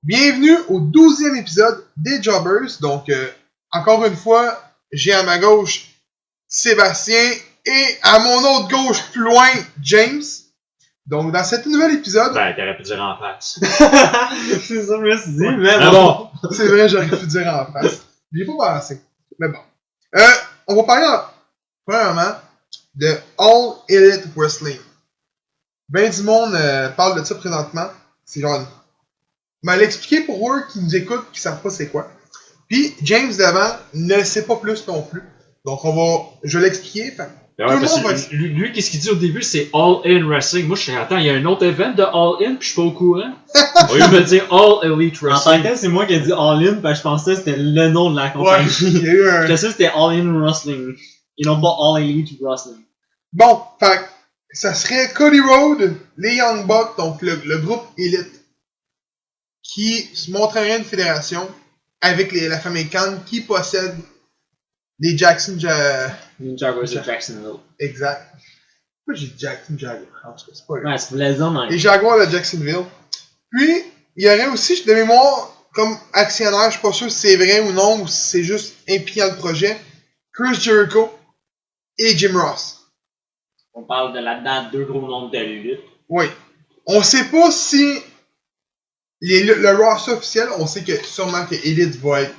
Bienvenue au 12e épisode des Jobbers. Donc, encore une fois, j'ai à ma gauche Sébastien et à mon autre gauche, plus loin, James. Donc, dans cet nouvel épisode... Ben, t'aurais pu dire en face. C'est ça que je me suis dit, mais bon. C'est vrai, j'aurais pu dire en face. J'ai pas pensé. Mais bon. On va parler, premièrement, de All Elite Wrestling. Ben du monde parle de ça présentement. C'est genre... Mais l'expliquer pour eux qui nous écoutent, qui savent pas c'est quoi. Puis, James d'avant ne sait pas plus non plus. Donc, je vais l'expliquer. Fait, Ben ouais, parce que lui, qu'est-ce qu'il dit au début, c'est All In Wrestling. Moi, je suis attends, il y a un autre event de All In, puis je suis pas au courant. Au lieu de me dire All Elite En tant Wrestling. que tel, c'est moi qui ai dit All In, parce que je pensais que c'était le nom de la compagnie. Ouais, il y a eu un... J'étais sûr que c'était All In Wrestling. Ils n'ont pas All Elite Wrestling. Bon, fait ça serait Cody Rhodes, les Young Bucks, donc le groupe Elite, qui se montrerait une fédération avec la famille Khan qui possède les Jackson... Les Jaguars de Jacksonville. Exact. Pourquoi j'ai Jackson Jaguars? En tout cas, c'est pas grave. Ouais, c'est les hommes, Les Jaguars de Jacksonville. Puis, il y aurait aussi, de mémoire, comme actionnaire, je suis pas sûr si c'est vrai ou non, ou si c'est juste impliqué dans le projet, Chris Jericho et Jim Ross. On parle de là-dedans deux gros noms de lutte. Oui. On sait pas si le roster officiel, on sait que sûrement que Elite va être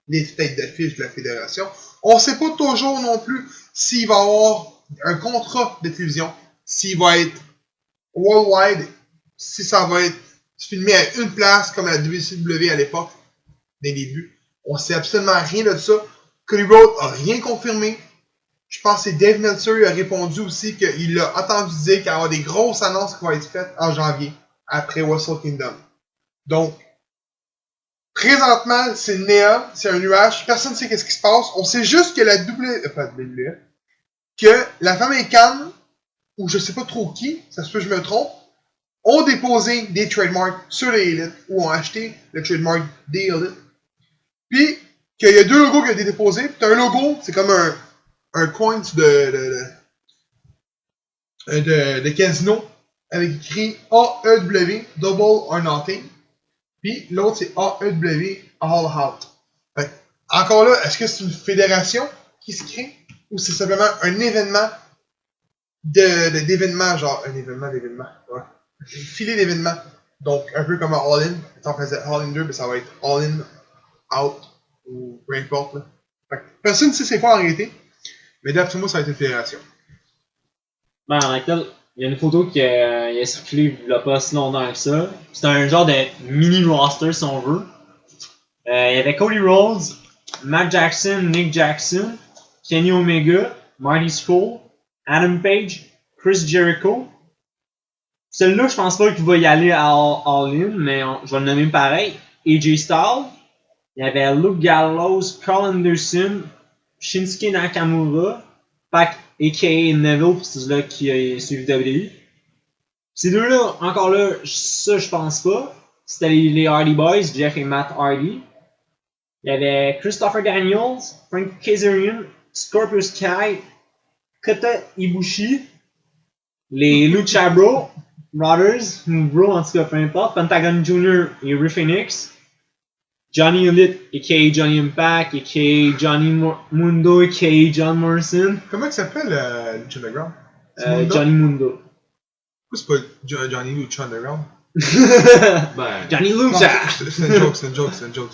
les têtes d'affiche de la fédération. On sait pas toujours non plus s'il va y avoir un contrat de télévision, s'il va être worldwide, si ça va être filmé à une place comme la WCW à l'époque, des débuts. On sait absolument rien de ça. Cody Rhodes a rien confirmé. Je pense que Dave Meltzer a répondu aussi qu'il a entendu dire qu'il va y avoir des grosses annonces qui vont être faites en janvier, après Wrestle Kingdom. Donc, présentement, c'est le néant, c'est un nuage, personne ne sait qu'est-ce qui se passe. On sait juste que que la famille Khan, ou je sais pas trop qui, ça se peut que je me trompe, ont déposé des trademarks sur les Élites, ou ont acheté le trademark des Élites. Puis, qu'il y a deux logos qui ont été déposés, puis t'as un logo, c'est comme un coin de casino, avec écrit AEW, Double or Nothing. Puis l'autre, c'est AEW, All Out. Fait, encore là, est-ce que c'est une fédération qui se crée? Ou c'est simplement un événement d'événements, genre un événement d'événements. Ouais. Un filet d'événements. Donc, un peu comme un All-In. Si on faisait All-In 2, ben, ça va être All-In, Out, ou peu importe. Là. Fait, personne ne sait c'est quoi en réalité. Mais d'après moi, ça va être une fédération. Ben, en tel, il y a une photo qui a circulé il n'y a pas si longtemps que ça. C'est un genre de mini roster, si on veut. Il y avait Cody Rhodes, Matt Jackson, Nick Jackson, Kenny Omega, Marty Scurll, Adam Page, Chris Jericho. Celui-là, je pense pas qu'il va y aller à All-In, mais je vais le nommer pareil. AJ Styles. Il y avait Luke Gallows, Carl Anderson, Shinsuke Nakamura, Pac a.k.a. Neville, pour ceux-là qui a suivi WWE. Ces deux-là, encore là, ça je pense pas. C'était les Hardy Boys, Jeff et Matt Hardy. Il y avait Christopher Daniels, Frank Kazarian, Scorpio Sky, Kota Ibushi, les Lucha Brothers, Bro en tout cas, peu importe, Pentagon Jr. et Rey Fenix, Johnny Elite, a.k.a. Johnny Impact, a.k.a. Johnny Mundo, a.k.a. John Morrison. Comment il s'appelle Lucha Underground? Johnny Mundo. Pourquoi c'est pas Johnny Lucha Underground? Ben, Johnny Lucha! C'est une joke.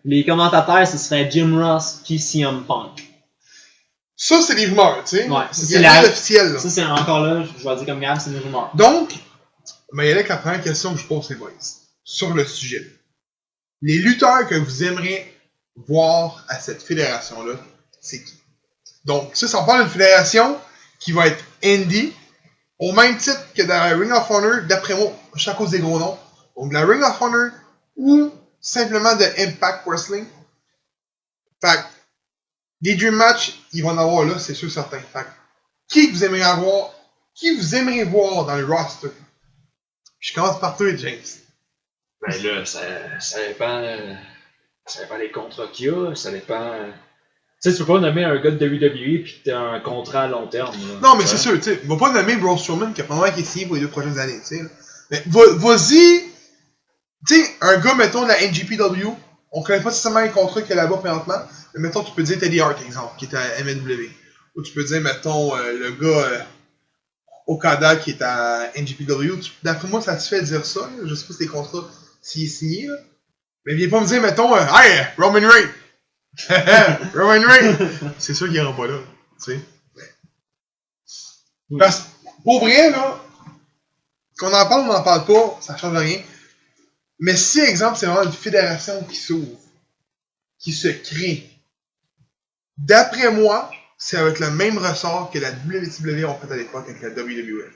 Les commentateurs, ce serait Jim Ross puis CM Punk. Ça, c'est des rumeurs, tu sais. Ouais, c'est rien d'officiel, là. Ça, c'est encore là, je vais dire comme Gab, c'est des rumeurs. Donc, il y a la première question que je pose, c'est boys, sur le sujet. Les lutteurs que vous aimeriez voir à cette fédération-là, c'est qui? Donc, ça on parle d'une fédération qui va être indie, au même titre que dans la Ring of Honor, d'après moi, je cause des gros noms. Donc, la Ring of Honor ou simplement de Impact Wrestling. Fait des Dream Match, ils vont en avoir là, c'est sûr certain. Fait qui vous aimeriez avoir, qui vous aimeriez voir dans le roster? Je commence par toi, James. Ben là, ça dépend. Ça dépend des contrats qu'il y a, ça dépend. Tu sais, tu peux pas nommer un gars de WWE pis que t'as un contrat à long terme. Là. Non, mais ouais. C'est sûr, tu sais, on va pas nommer Braun Strowman qui a probablement été signé pour les 2 prochaines années, tu sais. Mais vas-y Tu sais, un gars, mettons, de la NGPW, on connaît pas nécessairement les contrats qu'il y a là-bas présentement, mais mettons, tu peux dire Teddy Hart, exemple, qui est à MNW. Ou tu peux dire, mettons, le gars Okada qui est à NGPW. D'après moi, ça se fait dire ça. Là. Je sais pas si les contrats s'il est signé. Là. Mais viens pas me dire, mettons, hey, Roman Reigns! Roman Reigns! C'est sûr qu'il ira pas là. Tu sais. Parce que, pour vrai, là, qu'on en parle ou on n'en parle pas, ça change rien. Mais si, exemple, c'est vraiment une fédération qui s'ouvre, qui se crée, d'après moi, c'est avec le même ressort que la WCW ont fait à l'époque avec la WWF.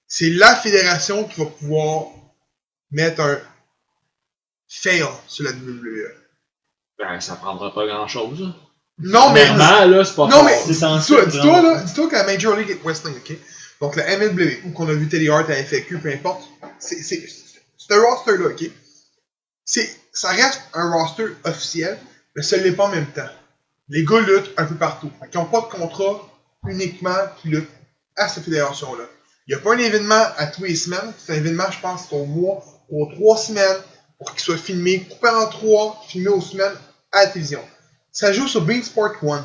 C'est la fédération qui va pouvoir mettre un fail sur la WWE. Ben, ça prendra pas grand-chose. Non, mais... Normalement, là, c'est pas Non, fort. mais C'est dis-toi que la Major League Wrestling, ok? Donc la MLW, ou qu'on a vu Teddy Hart à FAQ, peu importe, c'est ce roster-là, ok? Ça reste un roster officiel, mais ça l'est pas en même temps. Les gars luttent un peu partout. Ils n'ont pas de contrat uniquement qui luttent à cette fédération-là. Il n'y a pas un événement à tous les semaines. C'est un événement, je pense, au mois, aux 3 semaines, pour qu'il soit filmé, coupé en 3, filmé aux semaines à la télévision. Ça joue sur Beansport One,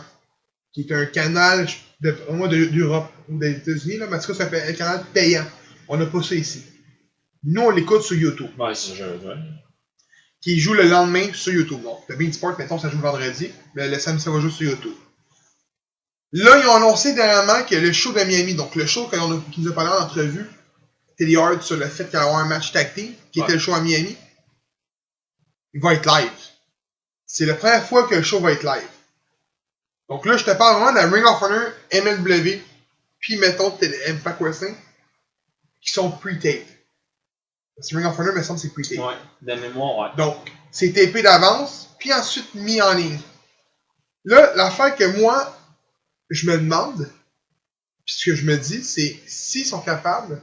qui est un canal d'Europe ou des États-Unis, là, mais en tout cas, ça fait un canal payant. On n'a pas ça ici. Nous, on l'écoute sur YouTube. Ouais, c'est ça, ouais. Qui joue le lendemain sur YouTube. Donc, le Beansport, mettons, ça joue le vendredi, mais le samedi, ça va jouer sur YouTube. Là, ils ont annoncé dernièrement que le show de Miami, donc le show qui nous a parlé en entrevue, Teddy Hart, sur le fait qu'il y allait avoir un match tag team, qui était le show à Miami, il va être live. C'est la première fois que le show va être live. Donc là, je te parle vraiment de la Ring of Honor, MLW, puis mettons Impact Wrestling, qui sont pre-taped. Parce que Ring of Honor, me semble, c'est pre-taped. Ouais, de mémoire, ouais. Donc, c'est tapé d'avance, puis ensuite mis en ligne. Là, l'affaire que moi, je me demande, puis ce que je me dis, c'est s'ils sont capables,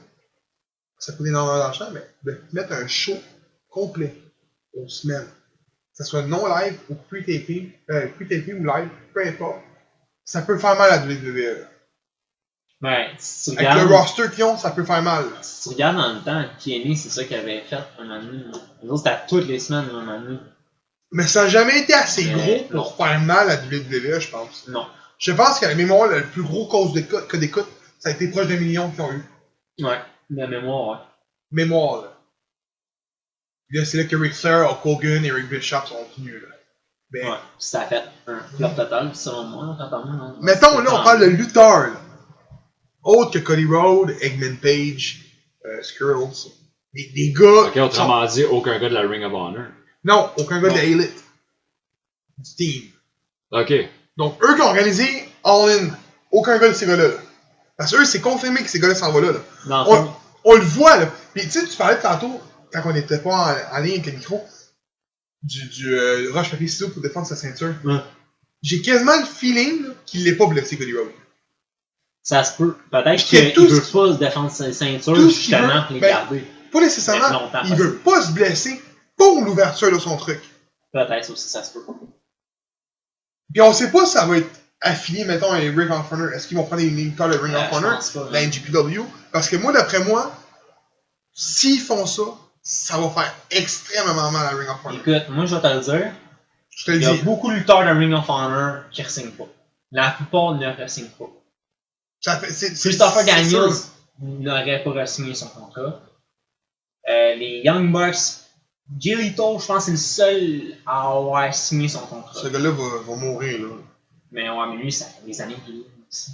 ça coûte énormément d'argent, mais de mettre un show complet aux semaines, que ce soit non live ou pre-tapé ou live, peu importe, ça peut faire mal à la WWE. Ouais, si tu Avec regardes, le roster qu'ils ont, ça peut faire mal. si tu regardes dans le temps, Kenny, c'est ça qu'il avait fait un an donné. Nous autres, c'était toutes les semaines, un an donné. Mais ça n'a jamais été assez Mais gros pour faire mal à la WWE, je pense. Non. Je pense qu'à la mémoire, le plus gros cause que d'écoute, ça a été proche d'un million qu'ils ont eu. Ouais, de mémoire, ouais. Mémoire, là. Là, c'est là que Ric Flair, Hulk Hogan et Eric Bischoff sont venus, là. Ben, Ouais, ça a fait un flop total, selon moi, quand on parle. mettons, là, on parle de lutteurs, là. Autres que Cody Rhodes, Eggman Page, Skrull. Des gars... Ok, autrement dit, aucun gars de la Ring of Honor. Non, aucun gars de la Elite. Du team. Ok. Donc, eux qui ont organisé All In, aucun gars de ces gars-là. Là. Parce que eux, c'est confirmé que ces gars-là s'en vont là. Non, On le voit, là. Puis, tu sais, tu parlais tantôt, quand on n'était pas en ligne avec le micro, du rush papier ciseaux pour défendre sa ceinture. Ouais. J'ai quasiment le feeling là, qu'il l'est pas blessé, Cody Rhodes. ça se peut. Peut-être qu'il y a qu'il tout veut ce pas se défendre sa ceinture, tout ce qu'il justement, veut, pour les ben, garder. Pas nécessairement. longtemps, Il veut pas se blesser pour l'ouverture de son truc. Peut-être aussi, ça se peut. Puis on sait pas si ça va être affilié, mettons, à Ring of Honor. Est-ce qu'ils vont prendre une ligne de Ring of Je Honor, pense pas, la NGPW? Parce que moi, d'après moi, s'ils font ça, ça va faire extrêmement mal à Ring of Honor. Écoute, moi, je vais te le dire. Je te le Il y a dis. beaucoup de lutteurs de Ring of Honor qui ne re-signent pas. La plupart ne re-signent pas. Christopher Daniels n'aurait pas re-signé son contrat. Les Young Bucks, Jay Lethal, je pense que c'est le seul à avoir signé son contrat. Ce gars-là va mourir, là. Mais ouais, mais lui, ça fait des années qu'il est aussi.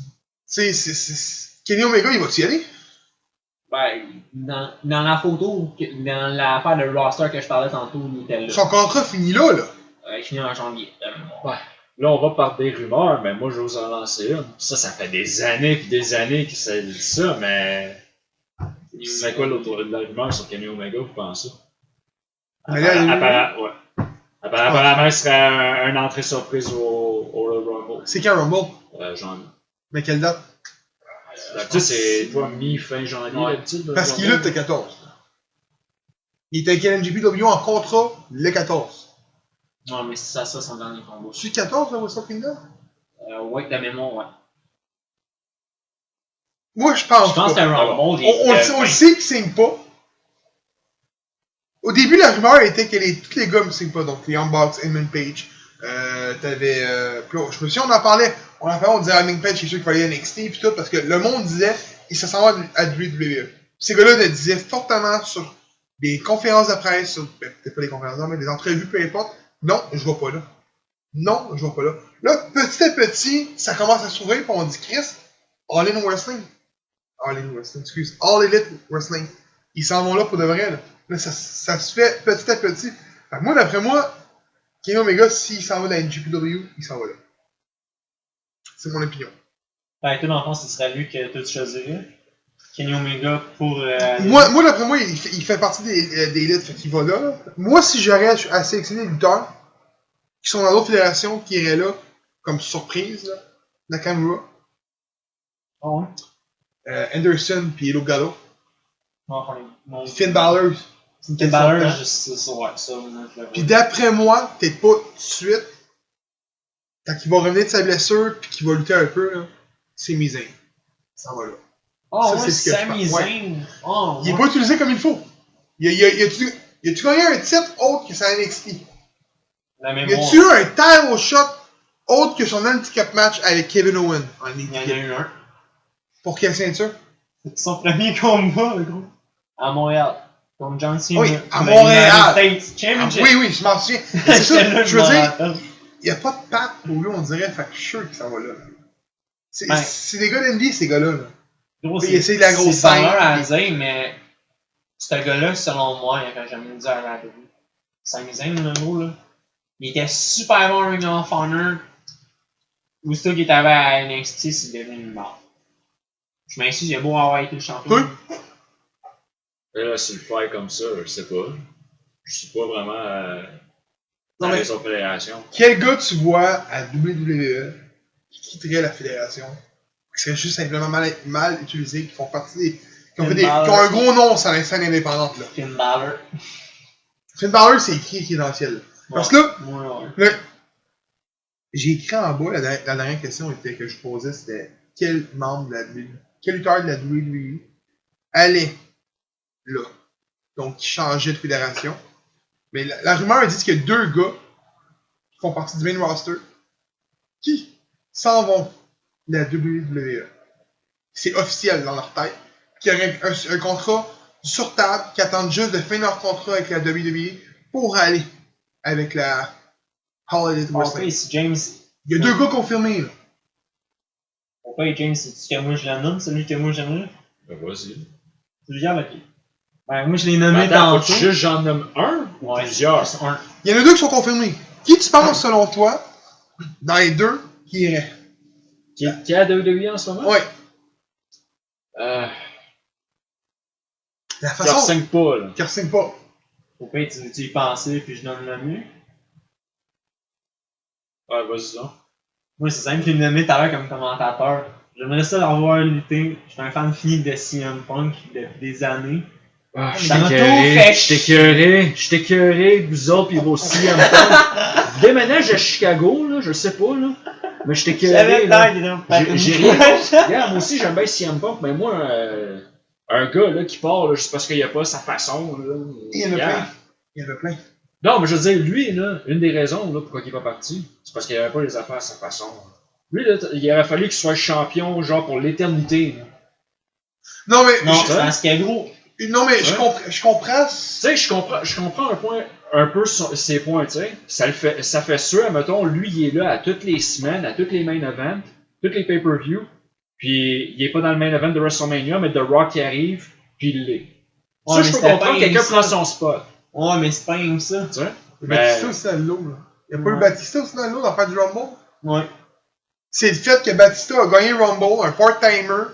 Tu sais, Kenny Omega, il va-tu y aller? Ouais, dans la photo, dans l'affaire de roster que je parlais tantôt, il était là. Son contrat finit là, là. Il finit en janvier. Ouais. Là, on va par des rumeurs, mais moi, j'ose en lancer une. Ça fait des années et des années que ça dit ça, mais. C'est quoi l'autre la rumeur sur Kenny Omega, vous pensez? Mais là, Ouais. Apparemment, ce serait une entrée surprise au Royal Rumble. c'est quand Rumble? Janvier. Mais quelle date? Tu sais, c'est toi mi-fin janvier, Ouais. d'habitude. Parce qu'il lutte le 14. Il était avec NGPW en contrat le 14. Non, mais c'est ça, son dernier combat. C'est le 14, là, Wrestle Kingdom? Ouais, de mémoire, ouais. Moi, je pense Je pense que pas. le Rumble, On le sait qu'il signe pas. Au début, la rumeur était que tous les gars me signent pas. Donc, les Young Bucks, Hangman Page, t'avais... puis là, je me souviens, on disait Hangman Page, c'est sûr qu'il fallait NXT, puis tout, parce que le monde disait, il se s'en va à WWE. Ces gars-là le disaient fortement sur des conférences de presse, peut-être pas des conférences, mais des entrevues, peu importe. Non, je vais pas là. Non, je vais pas là. Là, petit à petit, ça commence à s'ouvrir, puis on dit, Chris, All In Wrestling. All Elite Wrestling. Ils s'en vont là pour de vrai, là. Là, ça se fait petit à petit. Fait que moi, d'après moi, Kenny Omega, s'il s'en va dans la NJPW, il s'en va là. C'est mon opinion. Fait que toi, dans le fond, ce serait lui que tu choisirais. Kenny Omega pour. Moi, d'après moi, il fait partie des élites, fait qu'il va là. Moi, si j'aurais à sélectionner des lutteurs qui sont dans d'autres fédérations, qui iraient là, comme surprise, là, Nakamura, Oh, Anderson, puis Hello Gallo, non, Finn Balor. Finn Balor, c'est ça, ouais, ça. Puis d'après moi, peut-être pas tout de suite, quand il va revenir de sa blessure, puis qu'il va lutter un peu, là, c'est Zayn. Ça va là. Oh, Ça, ouais, c'est ce que je Sami pense. Zayn. Oh, Il est pas utilisé comme il faut. Il a-tu gagné un titre autre que sa NXT? La Il mémoire. a-tu eu un title shot autre que son handicap match avec Kevin Owens en Il y en a handicap? eu un. Pour quelle ceinture? C'est son premier combat, le gros. À Montréal. Contre John Cena. Oui, à Pour la Montréal. United States Championship. Oui, je m'en souviens. C'est ça, J'étais là, je veux m'en dire, rappelle. il n'y a pas de patte pour lui, on dirait, fait que je suis sûr que ça va là. Ben. C'est des gars d'NBA, ces gars-là. Là. Gros, Il essaie de la grosse c'est valeur scène, à puis- dire, mais ce gars-là, selon moi, il aurait jamais dû aller à la WWE. Sami Zayn, le gros, là. Il était super bon à Ring of Honor. Aussitôt qu'il est arrivé à NXT, c'est devenu une barre. Je m'excuse, il a beau avoir été le champion. Oui. Et là, si le faire comme ça, je sais pas. Je suis pas vraiment Non, dans mais- les autres fédérations. Quel gars tu vois à WWE qui quitterait la fédération, qui serait juste simplement mal utilisé, qui font partie des. Qui ont, Finn qui Balor. ont un gros nom sur la scène indépendante, là. Finn Balor. Finn Balor, c'est qui est dans le ciel, là. Parce que là, Ouais. j'ai écrit en bas, la dernière question était que je posais, c'était quel membre de la WWE, quel lutteur de la WWE allait là. Donc, qui changeait de fédération. Mais la rumeur dit qu'il y a 2 gars qui font partie du main roster qui s'en vont de la WWE. C'est officiel dans leur tête. Qui auraient un contrat sur table, qui attendent juste de finir leur contrat avec la WWE pour aller avec la All Elite Wrestling. Ok, si James. Il y a 2 gars confirmés, là. Pourquoi James, c'est-tu que moi je le nomme, celui que moi j'aimerais? Ben, vas-y. Tu le gardes, ok. Ben, moi je l'ai nommé Attends, tantôt. faut que juste j'en nomme un ou Ouais, plusieurs? juste un. Il y en a 2 qui sont confirmés. Qui tu penses, selon toi, dans les 2, qui irait? Qui est à WWE en ce moment? Ouais. La Je façon. ressigne pas, là. Qui re-signe pas. Faut pas tu y penser puis je donne le mieux. Ouais, vas-y, donc. Moi c'est simple, je l'ai nommé tout à l'heure comme commentateur. J'aimerais ça l'avoir lutté. Je suis un fan fini de CM Punk depuis des années. Ah, Ça m'a tout fait je t'ai écœuré, vous autres pis vos CM Punk. Vous déménagez à Chicago, là, je sais pas, là. Mais je t'ai écœuré, là. J'ai rien contre. Regarde, moi aussi j'aime bien CM Punk, mais moi, un gars, là, qui part, là, juste parce qu'il a pas sa façon, là. Il y en a regarde. plein. Il y en a plein. Non, mais je veux dire, lui, là, une des raisons, là, pourquoi il est pas parti, c'est parce qu'il avait pas les affaires à sa façon. Lui, là, il aurait fallu qu'il soit champion, genre, pour l'éternité, là. Non, mais. Non, je- c'est parce qu'il est gros. Non, mais je comprends. Tu sais, je comprends un peu ses points, tu sais. Ça fait sûr, mettons, lui, il est là à toutes les semaines, à toutes les main events, toutes les pay-per-view, puis il est pas dans le main event de WrestleMania, mais The Rock qui arrive, puis il l'est. Ouais, Ça, mais je peux c'était comprendre pas que quelqu'un ça. prend son spot, Ouais, mais c'est pas même ça. tu sais. Batista Mais, aussi dans le lot, là. Il n'y a pas Ouais. eu Batista aussi dans le lot dans faire du Rumble. Ouais. C'est le fait que Batista a gagné le Rumble, un part-timer.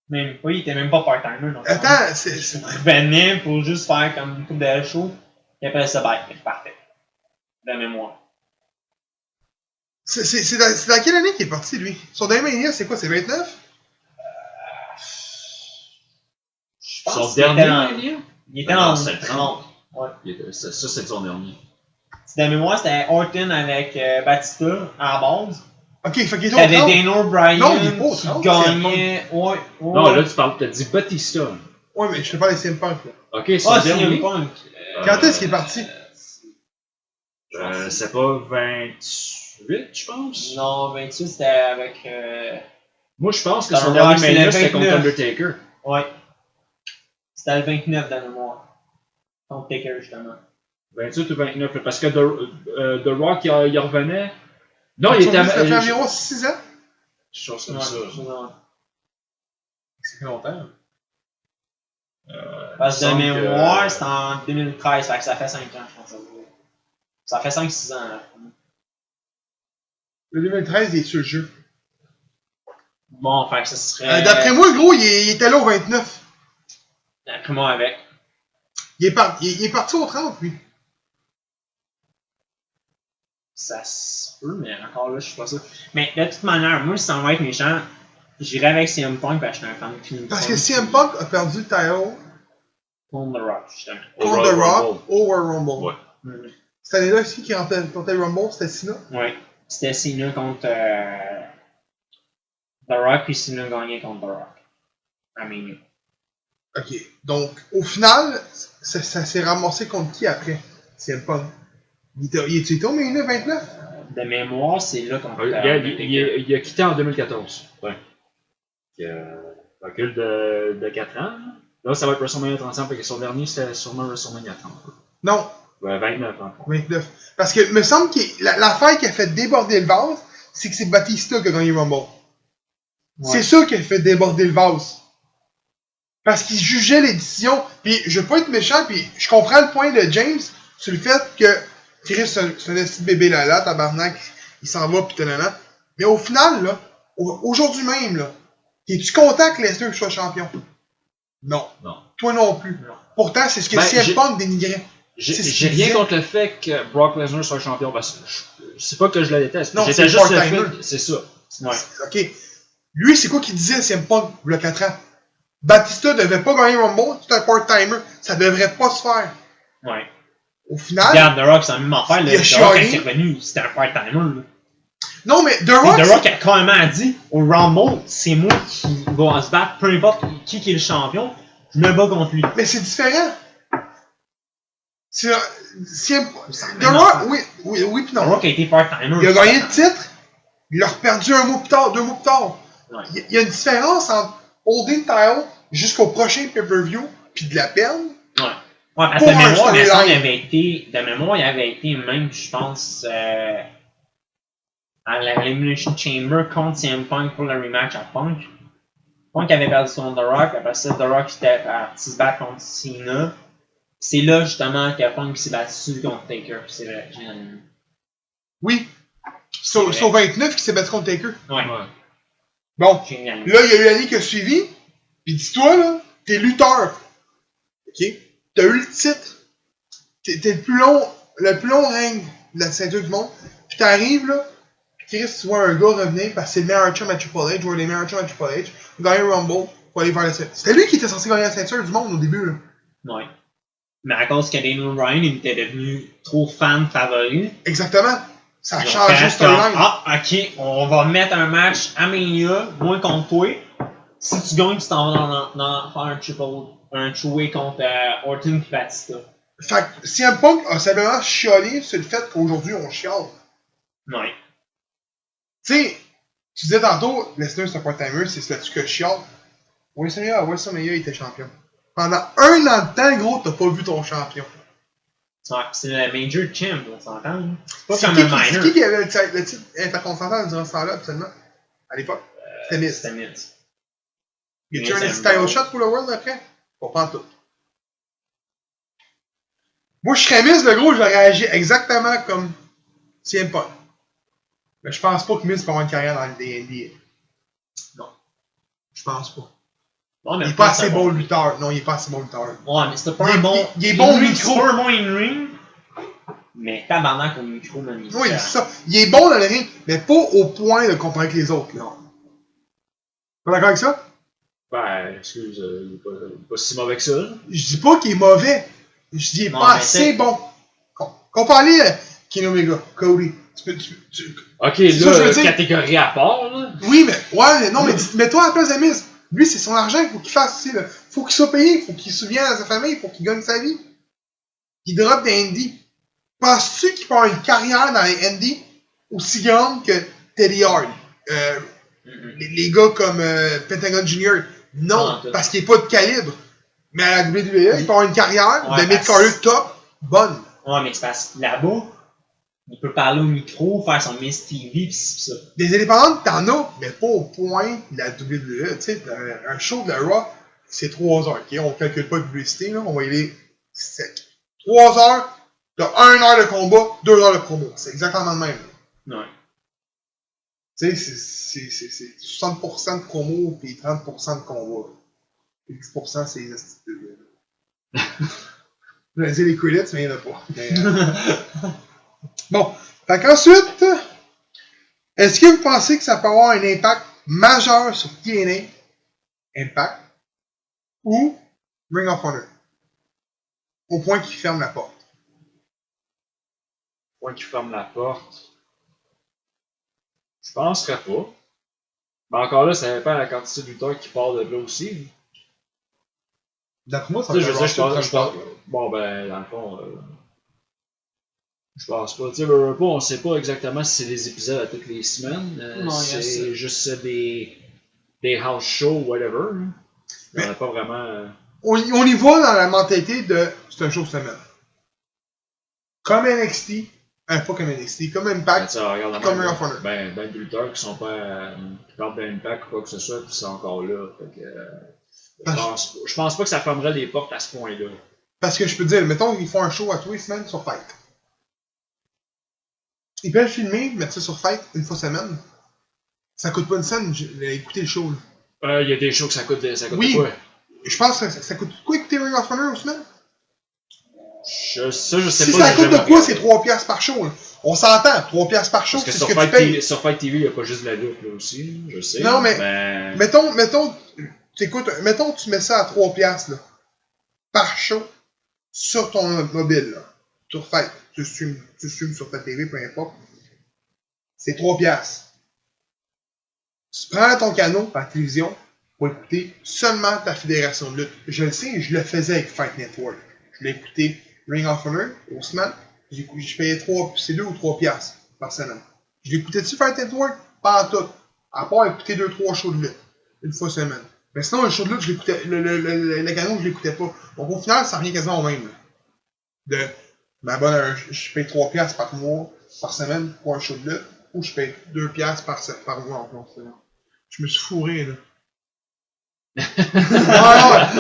Même pas, il était même pas part-timer. donc. Attends, c'est. Il revenait pour juste faire comme une coupe de show. Et après ça, bye, il partait. De mémoire. C'est dans quelle année qu'il est parti, lui? Son dernier Mania, c'est quoi? C'est 29? Je pense son qu'il était dernier en- Mania? Il était Non, en c'est 30. Ouais. Ça, c'est son dernier. De mémoire, c'était Orton avec Batista à la base. Ok, fait qu'il est au T'avais 30. Dana Bryan Non, il est pas au 30, qui gagnait. Ouais, ouais. Non, là, t'as dit Batista. Ouais, mais je te parle de CM Punk, là. Ok, c'est Ah, le dernier. CM Punk. Quand est-ce qu'il est parti? C'est pas 28, je pense? Non, 28, c'était avec. Moi, je pense que Dans son le dernier Rock, c'est Mania, le c'était contre 29. Undertaker. Ouais. C'était le 29 dans le mémoire. Contre Taker, justement. 28 ou 29, là, parce que The Rock, il revenait. Non, il Ça était fait environ 6 ans. Chose Ouais, comme ça. ouais. C'est plus longtemps. Parce que il de me semble mémoire, que- c'était en 2013, fait que ça fait 5 ans, je pense. Ça fait 5-6 ans. Là. Le 2013, il est sur le jeu. Bon, fait que ça serait. D'après moi, gros, il était là au 29. D'après moi, avec. Il est parti au 30, lui. Ça se peut, mais encore là, je suis pas sûr. Mais de toute manière, moi, si ça va être méchant, j'irai avec CM Punk parce que je suis un fan de CM Parce que CM Punk a perdu le title contre The Rock, justement. contre The Royal Rock au Royal Rumble. Ouais. Mhm. Cette année-là aussi, qui remportait le Rumble, c'était Cena. Ouais. C'était Cena contre The Rock, puis Cena gagnait contre The Rock. I mean. Ok. Donc, au final, ça s'est ramassé contre qui après? CM Punk. Il était au milieu 29? De mémoire, c'est là contre Il a quitté en 2014. Ouais. Recul de 4 ans. Là, ça va être WrestleMania 35, fait que son dernier, c'était sûrement WrestleMania 30. Non, Ouais, 29 ans. 29. Parce que, me semble que l'affaire qui a fait déborder le vase, c'est que c'est Batista qui a gagné le Rumble. Ouais. C'est ça qui a fait déborder le vase. Parce qu'il jugeait les décisions. Puis, je veux pas être méchant, puis je comprends le point de James sur le fait que Chris, c'est un petit bébé là, tabarnak, il s'en va, pis nanana. Mais au final, là, aujourd'hui même, là, es-tu content que Lesnar soit champion? Non. Non. Toi non plus. Non. Pourtant, c'est ce que Ben, CM Punk dénigrait. J'ai C'est ce qu'il rien disait. contre le fait que Brock Lesnar soit champion, parce que c'est pas que je le déteste. Non, J'étais c'est juste le part-timer. fait. C'est ça. Ouais. Ok. Lui, c'est quoi qu'il disait, CM Punk, il y a 4 ans? Batista devait pas gagner Rumble, c'est un part-timer. Ça devrait pas se faire. Ouais. Au final. Regarde, The Rock, c'est la même affaire. Là. Il a The Rock, chialé. quand il est revenu, c'était un part-timer. Là. Non, mais The Et Rock. The Rock a carrément dit au Rumble, c'est moi qui va se battre, peu importe qui est le champion, je me bats contre lui. Mais c'est différent. C'est. The même Rock, affaire. oui, pis The non. Rock a été part-timer. Il a gagné le titre, il l'a reperdu un mois plus tard, 2 mois plus tard. Ouais. Il y a une différence entre holding title jusqu'au prochain pay-per-view, puis de la perdre. Ouais. Ouais, parce Pour que de un mémoire, il me semble, storyline. il avait été même, je pense, à l'Elimination Chamber contre CM Punk pour le rematch à Punk. Punk avait perdu contre The Rock, après ça, The Rock était parti se battre contre Cena. C'est là, justement, que Punk s'est battu contre Taker. C'est vrai, Oui. C'est au 29 qui s'est battu contre Taker. Ouais. Bon. J'ai gagné. Là, il y a eu l'année qui a suivi. Puis dis-toi, là, t'es lutteur. OK? T'as eu le titre. T'es le plus long règne de la ceinture du monde. Puis t'arrives, là. Chris, tu vois un gars revenir parce que c'est le meilleur chum à Triple H, ou les meilleurs chums à Triple H, gagner un Rumble pour aller faire la ceinture. C'était lui qui était censé gagner la ceinture du monde au début, là. Ouais. Mais à cause que Daniel Bryan il était devenu trop fan favori. Exactement. Ça a ils ont changé fait le storyline. Ah, ok, on va mettre un match à Mania, moi contre toi. Si tu gagnes, tu t'en vas dans faire un two-way contre Orton et Batista. Fait que CM Punk a simplement chialé sur le fait qu'aujourd'hui on chiale. Ouais. Tu sais, tu disais tantôt, Lesnar c'est un part-timer, c'est là-dessus que je chiale. WrestleMania, il était champion. Pendant 1 an de temps, gros, t'as pas vu ton champion. Ouais, c'est le Major Champ, on s'entend. Hein? C'est pas C'est comme qui, un minor. qui avait le titre intercontinental durant ce temps-là, absolument? À l'époque? C'était Miz. C'était Miz. Y a-tu Miz un and title Raw. shot pour le World après? On prend tout. Moi, je serais Miz, le gros, j'aurais agi exactement comme CM Punk. Mais je pense pas que Miz peut avoir une carrière dans le NBA. Non. Je pense pas. Bon, mais Il est pas c'est assez bon lutteur. Non, il est pas assez bon lutteur. Ouais, mais c'était pas Il est- un bon. il est bon au in-ring, micro. C'est pas un bon in-ring. Mais tabarnak au micro, man. Oui, c'est ça. Il est bon dans le ring, mais pas au point de comparer avec les autres. Là. Pas d'accord avec ça? Ben, excuse, il est pas si mauvais que ça. Je dis pas qu'il est mauvais. Je dis qu'il est Non, pas mais assez c'est- bon. Comparé à Kenny Omega, Cody. Ok, C'est ça que je là, veux dire. catégorie à part, là. Oui, mais ouais, mais non, mais mets-toi à la place de Miz. Lui, c'est son argent qu'il faut qu'il fasse aussi. Là. Faut qu'il soit payé, faut qu'il se souvienne à sa famille, faut qu'il gagne sa vie. Il drop des indies. Penses-tu qu'il peut avoir une carrière dans les indies aussi grande que Teddy Hart? Les gars comme Pentagon Junior? Non, parce qu'il n'est pas de calibre. Mais à la WWE, il peut avoir une carrière de mid-carrier top, bonne. Ouais, mais c'est parce que là-bas, il peut parler au micro, faire son Miss TV, pis ça. Des indépendantes, t'en as, mais pas au point de la WWE. Tu sais, un show de la Raw, c'est 3 heures, ok? On calcule pas de publicité, là, on va y aller sec. 3 heures, t'as 1 heure de combat, 2 heures de promo. C'est exactement le même. Ouais. Tu sais, c'est 60% de promo, puis 30% de combat. Et 10% c'est les attitudes. Je vais dire les credits, mais il n'y en a pas. Mais, bon, fait qu'ensuite, est-ce que vous pensez que ça peut avoir un impact majeur sur TNA Impact ou Ring of Honor? Au point qu'il ferme la porte. Au point qu'il ferme la porte. Je penserais pas. Mais encore là, ça dépend de la quantité de lutteurs qui part de là aussi. D'après moi, ça Tu va sais, je veux dire, je pense. bon, ben, dans le fond, je pense pas. Tu sais, on sait pas exactement si c'est des épisodes à toutes les semaines. Non, c'est juste des house shows, whatever. Il n'y en a pas vraiment. On y va dans la mentalité de c'est un show semaine. Comme NXT, pas comme NXT, comme Impact, Regarde, comme Ring of Honor. Ben, des lutteurs qui sont pas. Qui partent d'Impact ou quoi que ce soit, qui sont encore là. Fait que, je pense pas que ça fermerait les portes à ce point-là. Parce que je peux te dire, mettons qu'ils font un show à tous les semaines sur Fight. Ils peuvent filmer, mettre ça sur Fight une fois semaine. Ça coûte pas une scène écouter le show. Il y a des shows que ça coûte oui. quoi? Je pense que ça coûte quoi écouter Ring of Honor une semaine? Je sais si pas. Si ça coûte de quoi, c'est 3$ par show. Là. On s'entend, 3$ par show, parce que c'est sur ce que tu payes. Sur Fight TV, il n'y a pas juste de la lutte là aussi, je sais. Non, mais mettons, mettons tu mets ça à 3$ là, par show sur ton mobile, là, sur Fight. Tu streams sur ta TV, peu importe. C'est 3$. Tu prends ton canal par télévision pour écouter seulement ta fédération de lutte. Je le sais, je le faisais avec Fight Network. Je l'ai écouté Ring of Honor aux semaines. Je payais 2 ou 3$ par semaine. Je l'écoutais-tu Fight Network? Pas en tout. À part écouter 2-3 shows de lutte. Une fois semaine. Mais sinon, le show de lutte, je l'écoutais. Le canon, je l'écoutais pas. Donc au final, ça revient quasiment au même. Là. Je paye 3$ par mois, par semaine pour un show de lutte. Ou je paye 2$ par mois en plus. Je me suis fourré, là. non,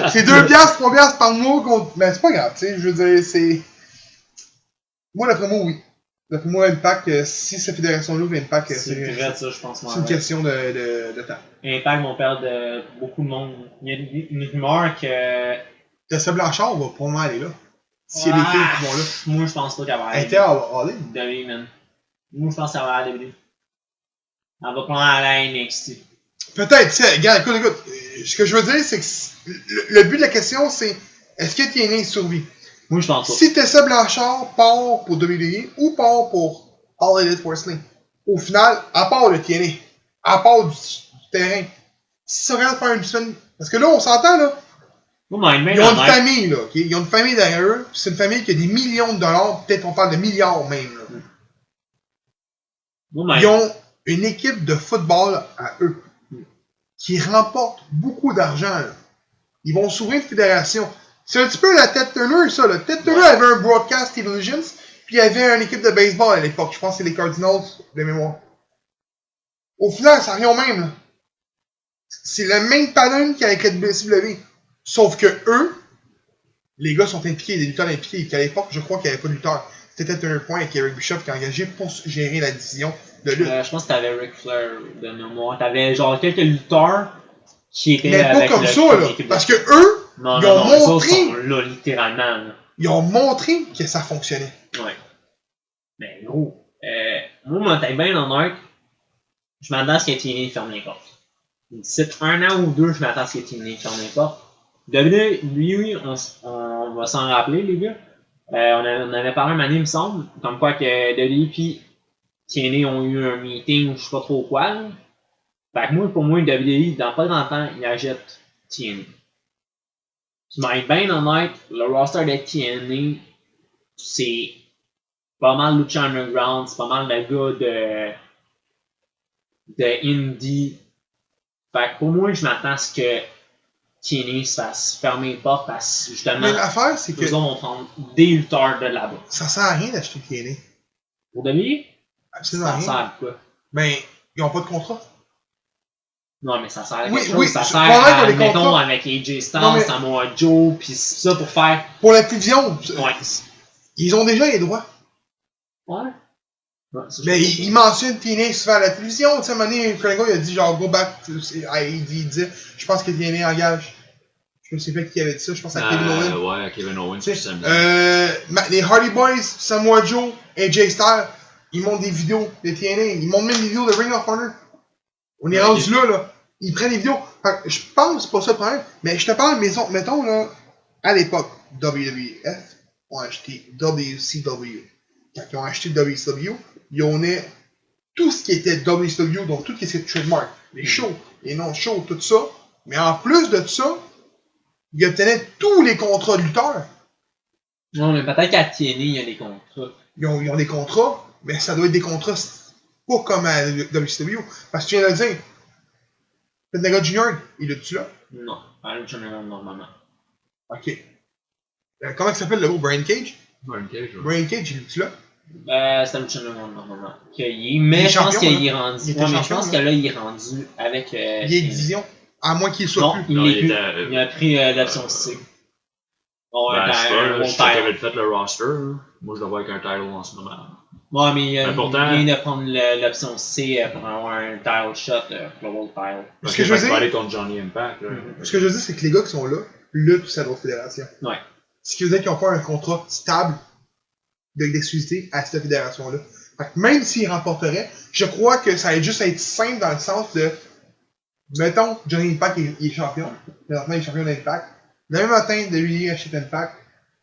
c'est 2$, 3$ par mois contre. Mais c'est pas grave, tu sais. Je veux dire, c'est. Moi, d'après moi, oui. D'après moi, Impact, si cette fédération-là veut Impact, c'est vrai, ça, je pense. C'est une question de temps. Impact vont perdre beaucoup de monde. Il y a une rumeur que. Tessa Blanchard va probablement aller là. S'il y a des filles qui vont là. Moi, je pense pas qu'elle va aller. Elle était allée. WWE, man. Moi, je pense qu'elle va aller à WWE. Elle va prendre à la NXT. Peut-être, tu sais, regarde, écoute. Ce que je veux dire, c'est que le but de la question, c'est est-ce que TNA survit? Moi, je pense pas. Si Tessa Blanchard part pour WWE ou part pour All Elite Wrestling, au final, à part le TNA, à part du terrain, si ça regarde faire une semaine. Parce que là, on s'entend, là. Ils ont une famille, là. Okay? Ils ont une famille derrière eux. C'est une famille qui a des millions de dollars. Peut-être on parle de milliards même. Là. Ils ont une équipe de football à eux qui remporte beaucoup d'argent. Là. Ils vont s'ouvrir une fédération. C'est un petit peu la Ted Turner, ça. Là. Ted Turner avait un Broadcast Television, puis il y avait une équipe de baseball à l'époque. Je pense que c'est les Cardinals de mémoire. Au final, ça revient au même. Là. C'est le même pattern qu'avec la WCW. Sauf que eux, les gars sont impliqués, des lutteurs impliqués. Qu'à l'époque, je crois qu'il n'y avait pas de lutteurs. C'était Turner Point avec Eric Bischoff qui a engagé pour gérer la division de lutte. Je pense que t'avais Ric Flair de mémoire. T'avais genre quelques lutteurs qui étaient. Mais pas comme ça, là. Parce que eux, ils ont montré. Ils sont là, littéralement. Là. Ils ont montré que ça fonctionnait. Ouais. Mais gros, moi, t'es bien honnête, je m'attends à ce que TNA ferme les portes. D'ici 1 an ou 2, je m'attends à ce que TNA ferme les portes. Lui, on va s'en rappeler, les gars. On avait parlé un année, il me semble, comme quoi que WWE et TNA ont eu un meeting ou je sais pas trop quoi. Là. Fait que moi, pour moi, WWE, dans pas longtemps, il achète TNA. Tu m'as être bien honnête, le roster de TNA, c'est pas mal Lucha Underground, c'est pas mal le gars de Indie. Fait que pour moi, je m'attends à ce que TNA se fasse fermer les portes parce que justement, Mais l'affaire, c'est que nous autres, on prend des lutteurs de là-bas. ça sert à rien d'acheter TNA. Pour WWE, Absolument ça rien. sert à quoi? Ben, ils ont pas de contrat. Non, mais ça sert à Oui, quelque chose. oui, Ça je sert comprends à, que les mettons, contrats- avec AJ Styles, Non, mais- Samoa Joe, pis ça pour faire... Pour la télévision, Ouais. ils ont déjà les droits. Ouais. Ouais, ça, je Mais sais il mentionne TNA souvent à la télévision. Tu sais, à un moment donné, Franco, il a dit genre, go back. Il dit, je pense que TNA engage. Je me sais pas qui avait dit ça. Je pense à Kevin Owens. Ouais, à Kevin Owens, Tu puis sais, Sami. les Hardy Boys, Samoa Joe, AJ Styles, ils montrent des vidéos de TNA. Ils montrent même des vidéos de Ring of Honor. On est Ouais, rendu là. Ils prennent des vidéos. Fait que je pense que c'est pas ça le problème. Mais je te parle, mettons, là, à l'époque, WWF ont acheté WCW. Quand ils ont acheté WCW, ils ont tout ce qui était WCW, donc tout ce qui était trademark, les shows, les non-shows, tout ça. Mais en plus de ça, ils obtenaient tous les contrats de lutteurs. Non, mais peut-être qu'à TNA, il y a des contrats. Ils ont des contrats, mais ça doit être des contrats pas comme à WCW. Parce que tu viens de le dire, Pentagon Junior, il est-tu là? Non, à Lucha Underground, normalement. Ok. Comment il s'appelle le gros? Brian Cage? Brian Cage, ouais. Brian Cage, il est-tu là? C'est à Lucha Underground, normalement. Mais Il est je pense champion, qu'il est là. rendu... Il était Ouais, mais je champion, pense là. que là, il est rendu avec... Il est division. À moins qu'il soit Non, plus. il Non, est il plus. était, Il a pris l'option C. Bon, Ben, je sais pas, là, je sais qu'il title. avait fait le roster. Là. Moi, je le vois avec un title en ce moment. Ouais, mais Mais pourtant- il vient de prendre l'option C pour avoir un title shot pour le World Title. Ce que je veux Il va dire, aller contre Johnny Impact. Là. ce que je veux dire, c'est que les gars qui sont là luttent pour cette autre fédération. Ouais. Ce qui veut dire qu'ils ont pas un contrat stable d'exclusivité à cette fédération-là. Fait que même s'ils remporteraient, je crois que ça va juste être simple dans le sens de, mettons, Johnny Impact il est champion. Présentement, il est champion d'Impact. Le même matin de lui achète Impact,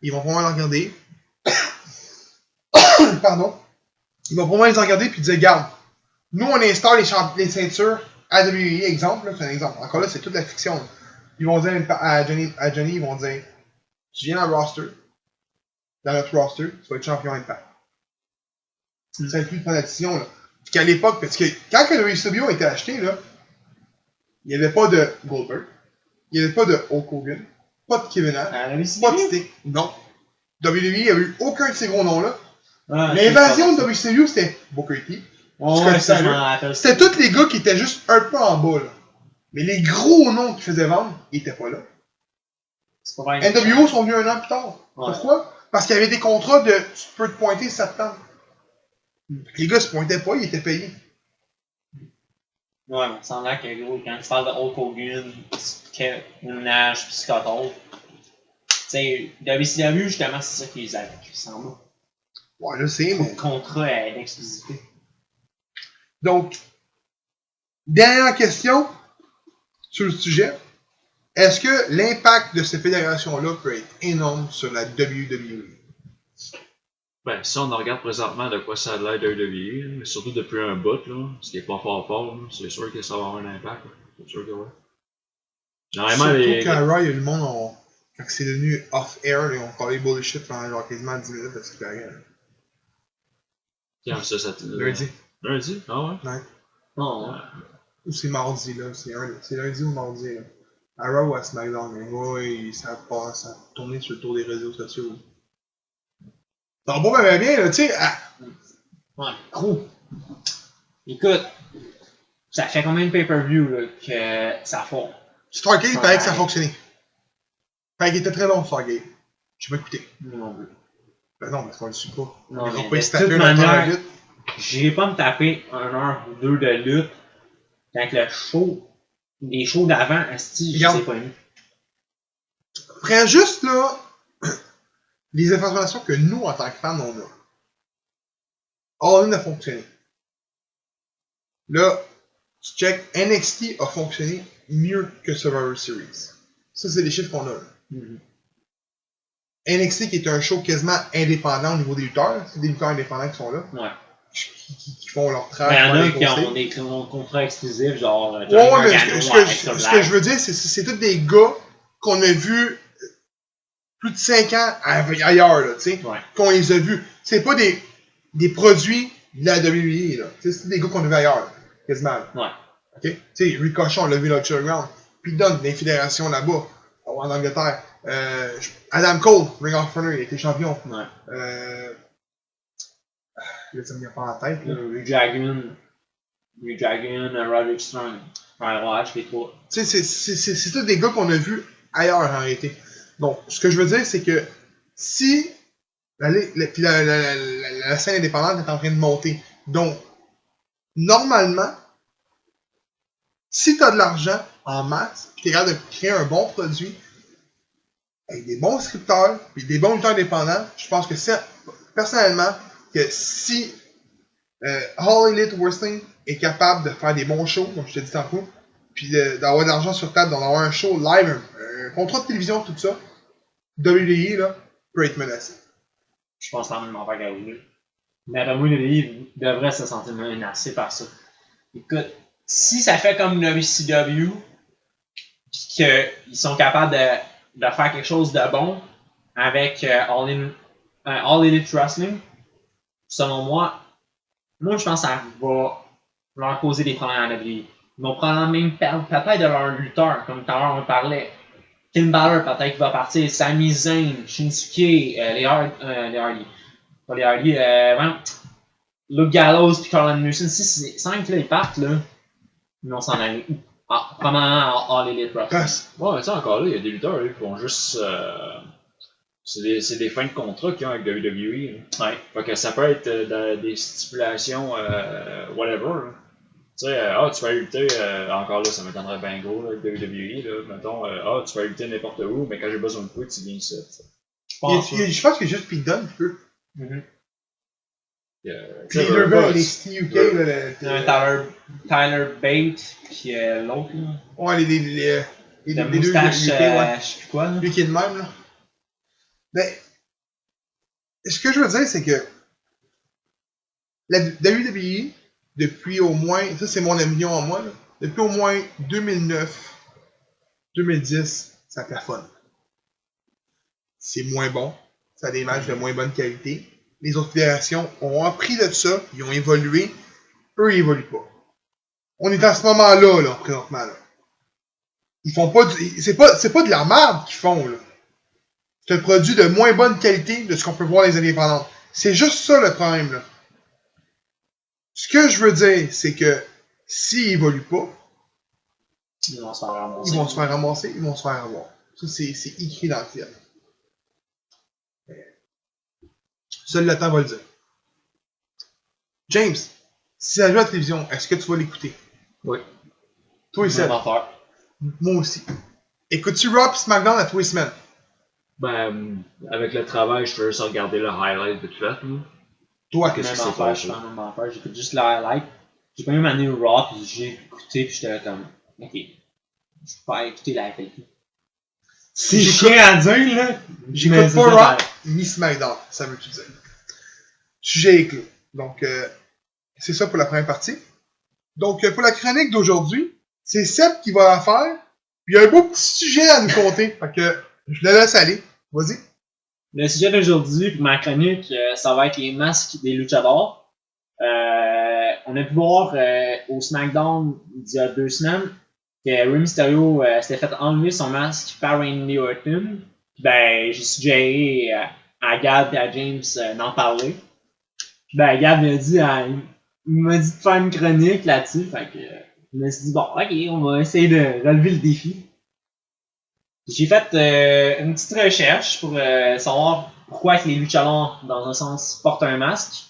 ils vont vraiment le regarder. Pardon. Ils vont vraiment les regarder puis dire, regarde, nous on installe les ceintures à WWE, exemple, là, c'est un exemple. Encore là, c'est toute la fiction. Là. Ils vont dire à Johnny, ils vont dire, tu viens dans le roster, dans notre roster, tu vas être champion Impact. Ça inclut de prendre la décision, là. Puis qu'à l'époque, parce que quand le WCW a été acheté, là, il n'y avait pas de Goldberg, il n'y avait pas de Hulk Hogan, pas de Kevin Nash, pas de Sting. Non. WWE, il n'y avait eu aucun de ces gros noms-là. L'invasion de WCW, c'était Booker T. Ouais, ça, je m'en rappelle. C'était tous les gars qui étaient juste un peu en bas, là. Mais les gros noms qui faisaient vendre, ils étaient pas là. C'est pas vrai. NWO sont venus un an plus tard. Ouais. Pourquoi? Parce qu'il y avait des contrats de tu peux te pointer septembre. Les gars se pointaient pas, ils étaient payés. Ouais, mais ça semble que gros, quand tu parles de Hulk Hogan, Kevin Nash pis Scott Hall, tu sais, WCW, justement, c'est ça qu'ils avaient, qui semble. Ouais, je sais, mais. Le contrat d'exclusivité. Donc, dernière question sur le sujet. Est-ce que l'impact de ces fédérations-là peut être énorme sur la WWE? Ben, si on regarde présentement de quoi ça a l'air WWE, mais surtout depuis un bout, là, ce qui est pas fort, là, c'est sûr que ça va avoir un impact. Là. C'est sûr que ouais. Normalement, Surtout qu'à Raw, il y a le monde, quand c'est devenu off-air, ils ont parlé bullshit pendant genre quasiment 10 minutes de ce qui arrive. Tiens, ça Lundi. Lundi? Ah ouais? Ouais. Non, Ou c'est mardi, là. C'est lundi ou mardi, là. À Raw ou à SmackDown, mais ouais, ça a tourné sur le tour des réseaux sociaux. Ça va pas bien, là, tu sais. ouais, gros. Écoute, ça fait combien de pay-per-view là, que ça fond? Stargate, il paraît que ça fonctionnait. Il paraît qu'il était très long, Stargate. J'ai pas écouté. Non plus. Ben non, parce qu'on le suit pas. Non, Ils mais ont pas de se taper toute un temps manière, vite. j'irai pas me taper 1 heure ou 2 de lutte quand le show, les shows d'avant, asti, je Regarde. sais pas mis. Prends juste, là, les informations que nous, en tant que fans, on a. All In a fonctionné. Là, tu check, NXT a fonctionné mieux que Survivor Series. Ça, c'est les chiffres qu'on a. Là. NXT qui est un show quasiment indépendant au niveau des lutteurs. C'est des lutteurs indépendants qui sont là. Ouais. qui font leur Mais travail. il y en dans a les qui conseils. ont des contrats exclusifs, genre. Ouais, mais ce que je veux dire, c'est tous des gars qu'on a vus plus de 5 ans ailleurs, là, tu sais. Ouais. Qu'on les a vus. C'est pas des produits de la WWE, là. C'est des gars qu'on a vus ailleurs, là, quasiment. Ouais. Ok? Tu sais, Ricochet, on l'a vu dans le Showground. Puis Dunn, des fédérations là-bas, en Angleterre. Adam Cole, Ring of Honor, il était champion. Ouais. Là, ça me vient pas en tête, là. Redragon, Roderick Strong. Ouais, je fais trois. Tu sais, c'est tous des gars qu'on a vus ailleurs, en réalité. Donc, ce que je veux dire, c'est que si la scène indépendante est en train de monter, donc, normalement, si tu as de l'argent en masse, puis tu es capable de créer un bon produit, avec des bons scripteurs, puis des bons lutteurs indépendants, je pense que c'est, personnellement, que si All Elite Wrestling est capable de faire des bons shows, comme je te dis tantôt, puis d'avoir de l'argent sur table, d'avoir un show live, un contrat de télévision, tout ça, WWE, là, peut être menacé. Je pense quand même en faire gagner. Mais après moi, WWE devrait se sentir menacé par ça. Écoute, si ça fait comme WCW, pis qu'ils sont capables de faire quelque chose de bon avec All Elite Wrestling, selon moi, je pense que ça va leur causer des problèmes à la WWE. Ils vont probablement même perdre peut-être de leur lutteur, comme tout à l'heure on parlait. Finn Balor peut-être qu'il va partir, Sami Zayn, Shinsuke, les Hardy. Pas les Hardy, Luke Gallows puis Carl Anderson. Si ces 5 là ils partent, là, ils vont s'en aller où? Ah, probablement à All Elite Wrestling. Ouais, mais tu sais, encore là, il y a des lutteurs là, qui font juste. C'est des fins de contrat qu'ils ont avec WWE. Là. Ouais. Fait que ça peut être des stipulations, whatever. Là. Tu sais, tu vas lutter, encore là, ça m'étonnerait bien gros, là, avec WWE. Là, mettons, tu vas lutter n'importe où, mais quand j'ai besoin de toi, tu viens ici. Je pense que juste Pete Dunne qui peut. Puis les deux gars, les UK, Tyler Bate, puis l'autre, là. Ouais, les La deux moustache, UK, ouais. je sais plus quoi, là. Lui qui est de même, là. Ben, ce que je veux dire, c'est que la WWE, depuis au moins, ça c'est mon opinion en moi, là, depuis au moins 2009, 2010, ça plafonne. C'est moins bon, ça a des matchs de moins bonne qualité. Les autres fédérations ont appris de ça, ils ont évolué, eux ils évoluent pas. On est à ce moment-là, là, présentement, là. Ils font pas c'est pas de la merde qu'ils font, là. C'est un produit de moins bonne qualité de ce qu'on peut voir les indépendants. C'est juste ça le problème, là. Ce que je veux dire, c'est que s'ils évoluent pas, Ils vont se faire ramasser. ils vont se faire ramasser, ils vont se faire avoir. Ça, c'est écrit dans le ciel. Seul le temps va le dire. James, si ça joue à la télévision, est-ce que tu vas l'écouter? Oui. Toi et Seb. Moi aussi. Écoutes-tu Raw et SmackDown à tous les semaines? Ben, avec le travail, je fais juste regarder le highlight vite fait. Là. Toi, qu'est-ce Même qui s'est affaire, passé? je fais la même affaire. J'écoute juste le highlight. J'ai pas même amené le Raw, puis j'ai écouté, puis j'étais comme, ok, je peux pas écouter la FAQ. C'est chiant à dire, là. J'écoute pas Raw ni SmackDown, ça veut tout dire. Sujet est clos. Donc, c'est ça pour la première partie. Donc, pour la chronique d'aujourd'hui, c'est Seb qui va la faire. Puis il y a un beau petit sujet à nous conter. Fait que je le laisse aller. Vas-y. Le sujet d'aujourd'hui, puis ma chronique, ça va être les masques des luchadors. On a pu voir au SmackDown il y a 2 semaines que Rey Mysterio s'était fait enlever son masque par Randy Orton. Ben, j'ai suggéré à Gab et à James d'en parler. Ben, Gab il m'a dit de faire une chronique là-dessus. Fait que je me suis dit, bon, ok, on va essayer de relever le défi. J'ai fait une petite recherche pour savoir pourquoi les luchadors, dans un sens, portent un masque.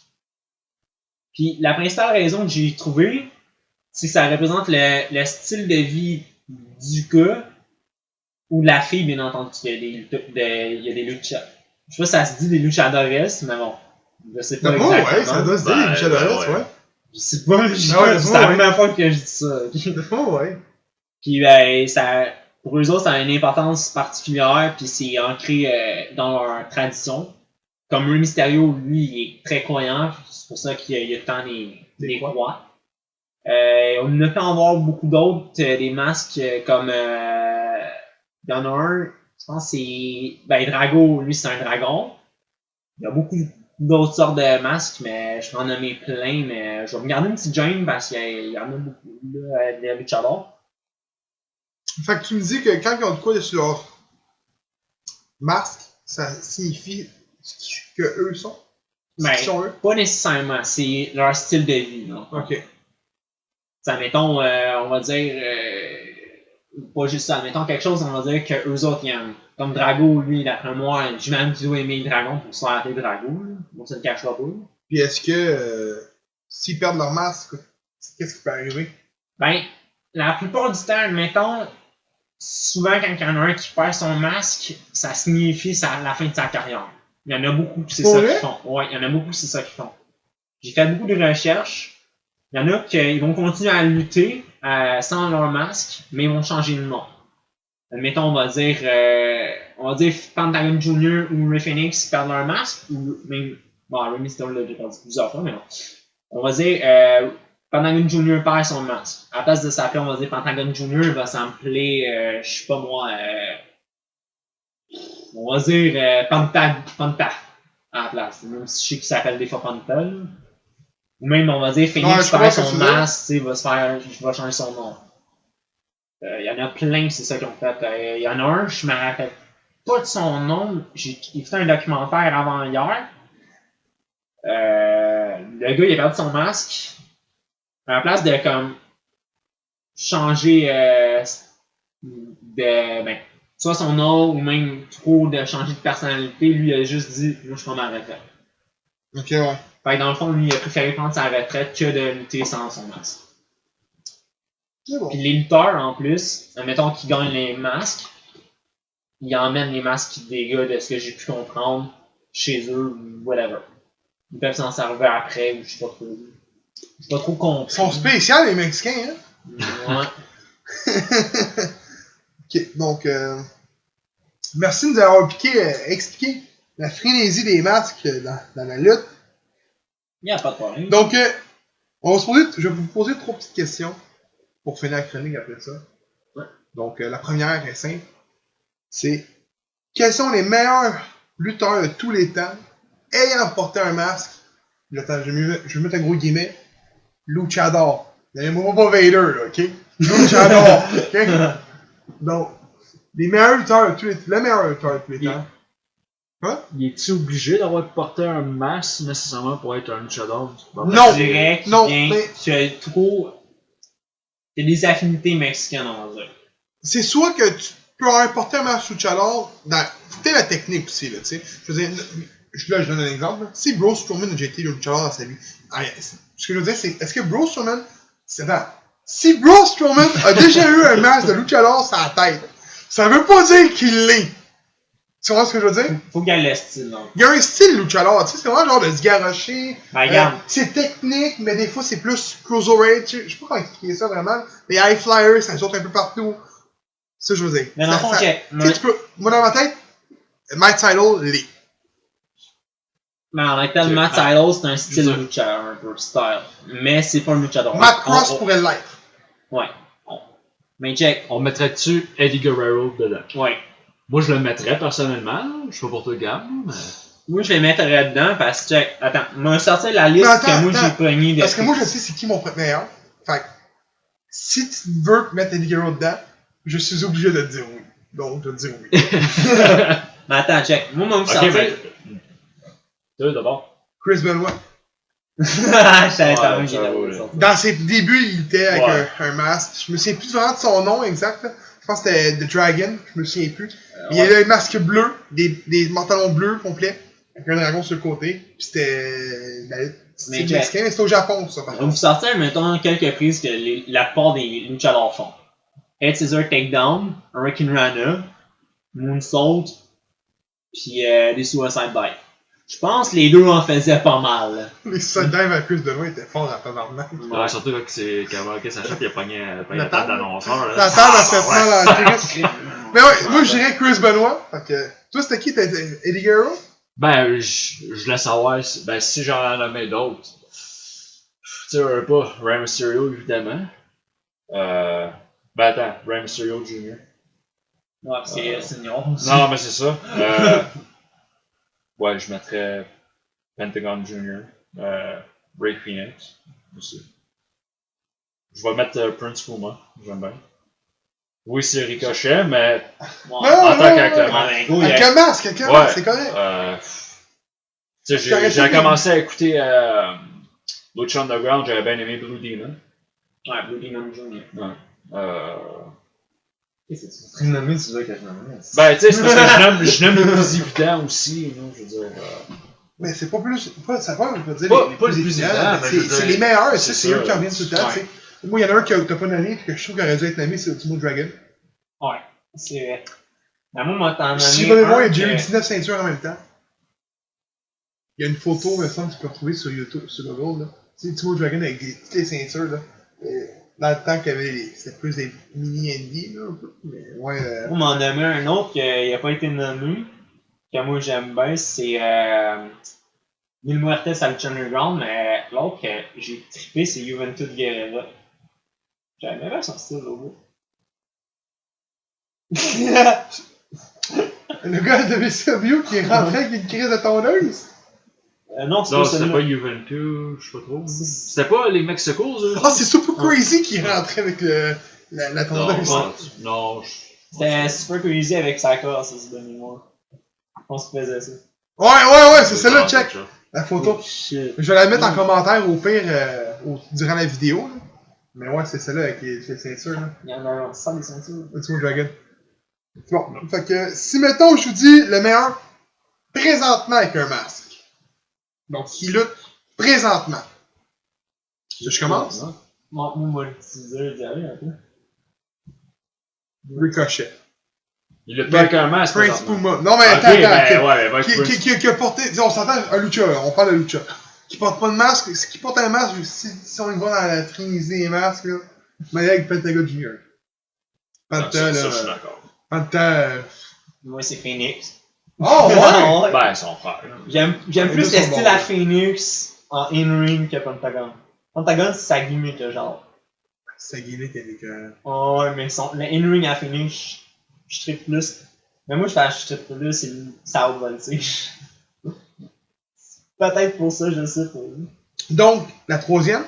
Puis la principale raison que j'ai trouvée, c'est que ça représente le style de vie du gars ou de la fille, bien entendu. Il y a des luchadores. Je sais pas si ça se dit des luchadores, mais bon. Je sais pas exactement. Ouais, ça doit se dire des luchadores, ouais. Je sais pas, c'est la première fois que je dis ça. Ouais. Puis ben, pour eux autres, ça a une importance particulière, puis c'est ancré dans leur tradition. comme Rey Mysterio, lui, il est très croyant. C'est pour ça qu'il y a tant des croix. On a pu en voir beaucoup d'autres, des masques comme il y en a un, je pense que c'est Drago, lui c'est un dragon. Il y a beaucoup d'autres sortes de masques, mais je peux en nommer plein, mais je vais me garder une petite gêne parce qu'il y en a beaucoup là, des luchadors. Fait que tu me dis que quand ils ont de quoi sur leur masque, ça signifie que eux sont? Ben, Qui sont eux? pas nécessairement, c'est leur style de vie. Non? Ok. Ça, mettons, on va dire, pas juste ça, mettons quelque chose, on va dire que eux autres, ils aiment. Comme Drago, lui, d'après moi, j'imagine qu'il doit aimer le dragon pour se faire appeler Drago. Bon, ça ne le cachera pas. Puis est-ce que s'ils perdent leur masque, qu'est-ce qui peut arriver? Ben, la plupart du temps, mettons, souvent quand il y en a un qui perd son masque, ça signifie la fin de sa carrière. Il y en a beaucoup qui c'est ça qu'ils font. Ouais, il y en a beaucoup qui c'est ça qu'ils font. J'ai fait beaucoup de recherches. Il y en a qui vont continuer à lutter sans leur masque, mais ils vont changer de nom. Mettons, on va dire Pentagon Jr. ou Rey Fenix perdent leur masque, ou même, bon, Rey Mysterio l'a perdu plusieurs fois, mais non. On va dire Pentagon Jr. perd son masque. À la place de s'appeler, on va dire Pentagon Jr. il va s'appeler, je sais pas moi, on va dire Panta à la place. Même si je sais qu'il s'appelle des fois Panta. Ou même, on va dire Phoenix perd son masque, il va changer son nom. Il y en a plein, c'est ça qu'ils ont fait. Il y en a un, je me rappelle pas de son nom. J'ai écouté un documentaire avant hier. Le gars, il a perdu son masque. À la place de comme changer soit son nom ou même trop de changer de personnalité, lui il a juste dit moi je prends ma retraite. Ok, ouais. Fait que dans le fond, lui il a préféré prendre sa retraite que de lutter sans son masque. Bon. Puis les lutteurs en plus, admettons qu'ils gagnent les masques, ils emmènent les masques des gars de ce que j'ai pu comprendre chez eux ou whatever. Ils peuvent s'en servir après ou je sais pas trop. Je sais pas trop compris. Ils sont spéciaux les Mexicains, hein? Ouais. Ok, donc merci de nous avoir expliqué la frénésie des masques dans la lutte. Il n'y a pas de problème. Donc, je vais vous poser 3 petites questions pour finir la chronique après ça. Ouais. Donc, la première est simple. C'est quels sont les meilleurs lutteurs de tous les temps ayant porté un masque? Attends, je vais mettre un gros guillemet. Luchador. N'aimez-moi pas Vader, là, ok? Luchador, ok? Donc, les meilleurs lutteurs de tous les temps. Le meilleur lutteur de tous les temps. Hein? Il est-tu obligé d'avoir porté un masque nécessairement pour être un luchador? Non! Je dirais qu'il vient trop. Il y a des affinités mexicaines, on va dire. C'est soit que tu peux avoir porté un masque luchador dans. C'était la technique aussi, là, tu sais. Je veux dire, là, je donne un exemple. Là. Si Braun Strowman a déjà été luchador dans sa vie, ce que je veux dire, c'est est-ce que Braun Strowman. Si Braun Strowman a déjà eu un masque de luchador sur la tête, ça veut pas dire qu'il l'est. Tu vois ce que je veux dire? Faut qu'il y ait le style, non? Il y a un style luchador, tu sais, c'est vraiment genre de se garrocher. Regarde. C'est technique, mais des fois c'est plus cruiserweight. Je sais pas comment expliquer ça vraiment. Les high flyers, ça saute un peu partout. Ça, je veux dire. Mais dans le fond, moi, dans ma tête, Matt Sydal l'est. Mais en réalité, Matt Sydal, c'est un style luchador, un peu style. Mais c'est pas un luchador. Matt Cross pourrait l'être. Ouais. Mais check. On mettrait-tu Eddie Guerrero dedans? Ouais. Moi, je le mettrais personnellement. Je suis pas pour te gamme, mais. Moi, je les mettrais dedans parce que, check. Attends, moi, sortir la liste que moi j'ai pogné de. Parce que moi, je sais c'est qui mon meilleur. Fait que, si tu veux mettre Eddie Guerrero dedans, je suis obligé de te dire oui. Donc, je vais te dire oui. Mais attends, check. Moi, mon sortir. Deux d'abord. Chris Benoit. Je savais pas qu'il était dans ses débuts, il était avec un masque. Je me souviens plus vraiment de son nom exact. Là. Je pense que c'était The Dragon. Je me souviens plus. Il avait un masque bleu, des pantalons bleus complets, avec un dragon sur le côté. Puis c'était mexicain, mais c'était au Japon, ça. On va vous sortir, mettons, quelques prises que la plupart des luchadors font. Head Scissor Takedown, Hurricane Rana, Moonsault, puis des Suicide Dive. Je pense que les deux en faisaient pas mal. Les Suicide Dive à Chris Benoit étaient forts à tabarnak. Ouais, surtout là, que c'est Kawaki Sacha qui a pogné la table d'annonceur. La table a fait mal en Chris. Mais ouais, moi je dirais Chris Benoit. Fait que, toi c'était qui? Eddie Guerrero? Ben, je laisse savoir, ben, si j'en ai nommé d'autres. Tu sais, pas Rey Mysterio, évidemment. Ben, attends, Rey Mysterio Jr. Ouais, c'est senior aussi. Non, mais c'est ça. Ouais, je mettrais Pentagon Jr. Ray Phoenix aussi. Je vais mettre Prince Puma, j'aime bien. Oui, c'est Ricochet, mais en tant qu'acclamant. Avec un masque, c'est correct. Tu sais, j'ai commencé à écouter Lucha Underground, j'avais bien aimé Blue Demon. Ouais, Blue Demon Jr. Qu'est-ce que tu serais nommé, tu veux que je nomme? Ben, tu sais, c'est parce que je n'aime le plus évident aussi, là, je veux dire. Mais c'est pas plus. Ça va, je veux dire. Pas le plus évident, mais c'est les meilleurs, c'est c'est eux qui ça. reviennent tout le temps. Ouais. Moi, il y en a un que t'as pas nommé et que je trouve qu'il aurait dû être nommé, c'est Ultimo Dragon. Ouais, c'est vrai. Ben, moi, t'en as Si nommé vous voulez voir, il y a un déjà eu que- 19 ceintures en même temps. Il y a une photo, me semble, que tu peux retrouver sur YouTube, sur Google. Là. Tu sais, Ultimo Dragon avec toutes les ceintures. Là. Dans le temps qu'il y avait c'était plus des mini-indie, là, un peu. Mais ouais. On m'en nommé un autre qui n'a pas été nommé, que moi j'aime bien, c'est Mil Muertes à Lucha Underground, mais l'autre que j'ai trippé, c'est Juventud Guerrera. J'aimais bien son style, au bout. Le gars de WCW qui est rentré avec une crise de tondeuse. Non, c'est Non, pas c'était celui-là. pas Juventus, je sais pas trop. C'était pas les Mexicos, eux? Ah, c'est Super Crazy qui est rentré avec la tondeuse. Non, C'était Super Crazy avec Saka, ça c'est de mémoire. Je pense qu'il faisait ça. Ouais, c'est celle-là, check. La photo. Oh, shit. Je vais la mettre en commentaire au pire durant la vidéo. Là. Mais ouais, c'est celle-là avec les ceintures. Là. Il y en a un sans les ceintures. Ultimo Dragon. Bon, fait que si mettons, je vous dis le meilleur présentement avec un masque. Donc, qui lutte présentement. Je commence. Moi, moi, le teaser, dirait un peu. Ricochet. Il l'a pas avec un masque. Prince présentement. Puma. Non, mais Ok, attends. ouais, Qui a porté. Disons, on s'entend un lucha, on parle de lucha. Qui porte pas de masque, qui porte un masque, si on y va dans la trinité des masques, là, mais avec Pentagon Jr. Penta, Ça, là. je suis d'accord. Penta. Moi, c'est Phoenix. Oh, ouais! Ouais. Ben, son frère. là. J'aime Les plus deux le sont style bons. à Phoenix en in-ring que Pentagon. Pentagon, c'est sa gimmick, le genre. C'est gimmick avec. Oh, ouais, mais le in-ring à Phoenix, je trippe plus. Mais moi, je trippe plus, c'est sa haute voltige. Peut-être pour ça, je sais pas. Donc, la troisième.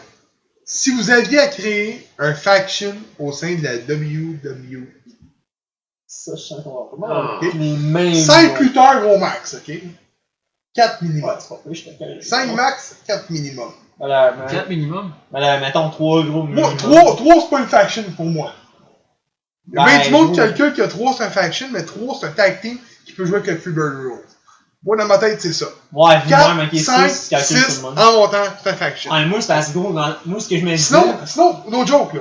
Si vous aviez à créer un faction au sein de la WWE, Ça, je sens qu'on va Ah. pas. Les mêmes. 5 lutteurs au max, ok? 4 minimum. Ouais, c'est pas plus, je te connais. 5 max, 4 minimum. Voilà, 4 minimum. voilà, mettons 3 gros Moi, minimum. 3 c'est pas une faction pour moi. Il y a bien Ben, du monde gros. quelqu'un qui a 3 c'est un faction, mais 3 c'est un tag team qui peut jouer avec le Freebird Rules. Moi, dans ma tête, c'est ça. Ouais, 4, mais qui est 5, 6, calcule 6, tout le monde. en montant, c'est un faction. Ouais, moi, c'est assez gros. Moi, ce que je me dis. Sinon, no joke, là.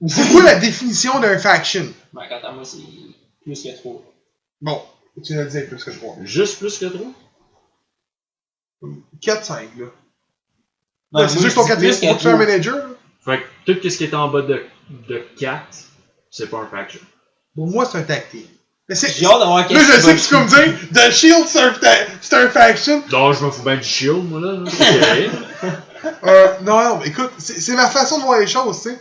C'est quoi la définition d'un faction? Ben, attends, moi, c'est plus que 3. Bon, tu l'as dit plus que 3. Juste plus que 3? 4, 5, là. Non, Ouais, c'est juste ton quatrième, plus faut que tu sois un manager. Là. Fait que tout ce qui est en bas de 4, c'est pas un faction. Pour moi, c'est un tag team. Mais c'est. J'ai hâte d'avoir Là, je sais que tu vas me dire, The Shield, c'est un faction. Non, je me fous bien du shield, moi, là. Ok. Non, écoute, c'est ma façon de voir les choses, tu sais.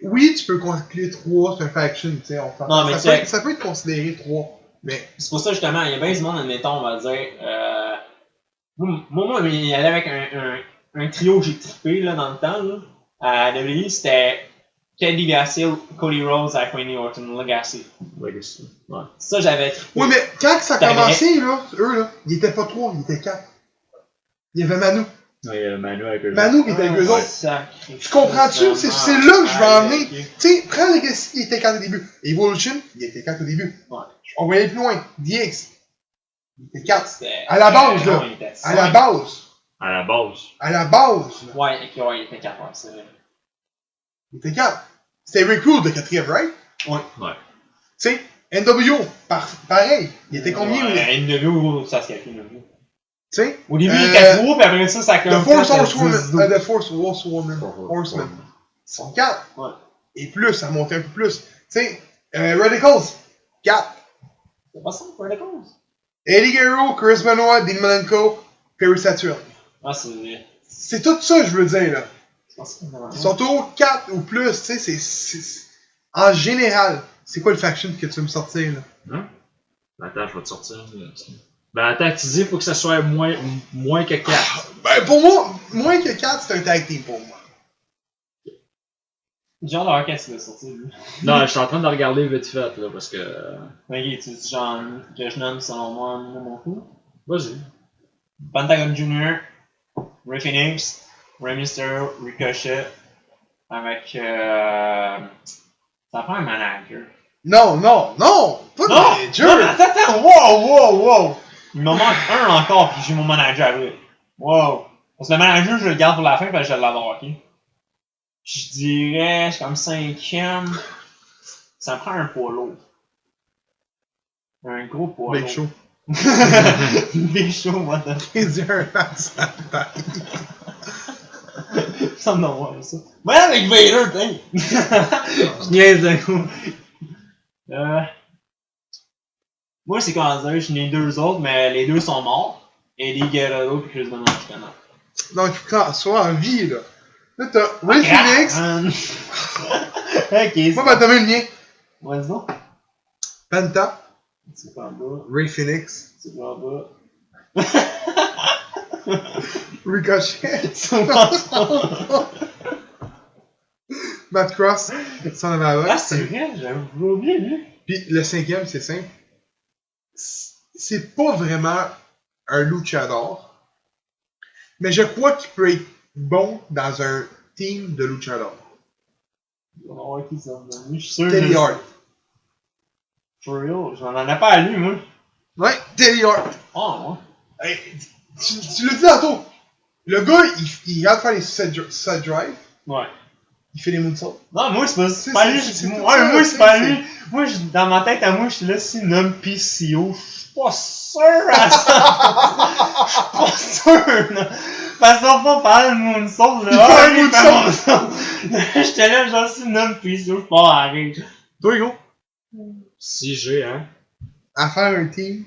Oui, tu peux conclure 3, c'est un faction, tu sais. Non, mais Ça peut être considéré 3, mais. C'est pour ça, justement, il y a bien du monde, admettons, on va dire. Moi, il y allait avec un trio que j'ai trippé, là, dans le temps, là. À WWE, c'était Ted DiBiase, Cody Rhodes avec Randy Orton, Legacy. Legacy. Ouais. Ça, j'avais trippé. Oui, mais quand ça a T'avais- commencé, là, eux, là, ils étaient pas 3, ils étaient 4. Il y avait Manu. Ouais, Manu avec eux. Manu qui était avec eux autres. Sacré. Tu comprends-tu? C'est là que je veux en venir. Ok. Tu sais, prends Legacy, il était 4 au début. Evolution, il était 4 au début. Ouais. On va aller plus loin. DX, il était 4. C'était- À la base, là. non, il était À la cinq. base. À la base. À la base, là. Ouais, ok, ouais, il était 4 heures, c'est vrai. Il était 4. C'était Rick Rude, le 4ème, right? Ouais. Ouais. Tu sais, NWO, pareil. Il était combien, lui? Ouais, NWO, ça se calcule, NWO. Tu sais? Au début, il était 3, puis après ça, ça a The comme. Force fait, Horsewoman. 10. The Force Horsewoman. Horseman. Ils sont 4. Ouais. Et plus, ça montait un peu plus. Tu sais, Radicals, 4. C'est pas ça, pour la cause. Eddie Guerrero, Chris Benoit, Dean Malenko, Perry Saturn. Ah, c'est vrai. C'est tout ça, je veux dire, là. Je pense que c'est Ils sont au 4 ou plus, tu sais, c'est... En général, c'est quoi le faction que tu veux me sortir, là? Hein? Attends, je vais te sortir. Ben attends, tu dis, faut que ça soit moins que 4. Ben, pour moi, moins que 4, c'est un tag team pour moi. J'ai hâte de voir qu'est-ce qu'il va sortir, lui. Non, je suis en train de regarder vite fait, là, parce que... Ok, tu dis genre que je nomme selon moi mon coup. Vas-y. Pentagon Jr., Ray Phoenix, Rey Mysterio, Ricochet, avec ça prend un manager. Non! Pas de Non! manager! Non, attends! Wow! Il m'en manque un encore, puis j'ai mon manager avec. Wow! Parce que le manager, je le garde pour la fin, parce que je l'adore, ok? Je dirais, c'est comme 5ème. Ça me prend un poids lourd. Un gros poids Big lourd. Show. Big Show, what the... Il dit un face à la Ça me donne ouais, ça. Ouais, avec Vader, t'es! Je niaise d'un coup. Moi, c'est comment dire, je n'ai 2 autres, mais les 2 sont morts. Eddie Guerrero et Chris Benoit, je connais. Donc, quand soit en vie, là. Là, t'as Ray Phoenix. Ok, c'est Moi, ben, t'as vu le mien. Ouais, dis donc. Penta. C'est pas bas. Ray Phoenix. C'est pas bas. Ricochet. C'est pas bas. Matt Cross. Son avait avant. Ah, c'est vrai, j'avais oublié, lui. Puis le 5ème, c'est simple. C'est pas vraiment un luchador. Mais je crois qu'il peut être bon dans un team de luchador. On va voir qui ça va devenir. Je suis sûr. Teddy Hart. For real, j'en ai pas à lui, moi. Ouais, Teddy Hart. Oh, moi. Hey, tu l'as dit tantôt. Le gars, il regarde faire les side drive. Ouais. Il fait les moonsaults. Non, moi, c'est C'est- pas lui. c'est- Ouais, c'est- moi, c'est pas c'est- lui. Moi, dans ma tête, à moi, je suis là, si nomme PCO. Je suis pas sûr à ça. Je suis pas sûr, là. Parce qu'on va parler de Moonsault, là. Il fait un lui, il fait moonsault. Moonsault. J'étais là, genre, si nomme PCO, je pars à rire. Toi, gros. Si j'ai, hein. À faire un team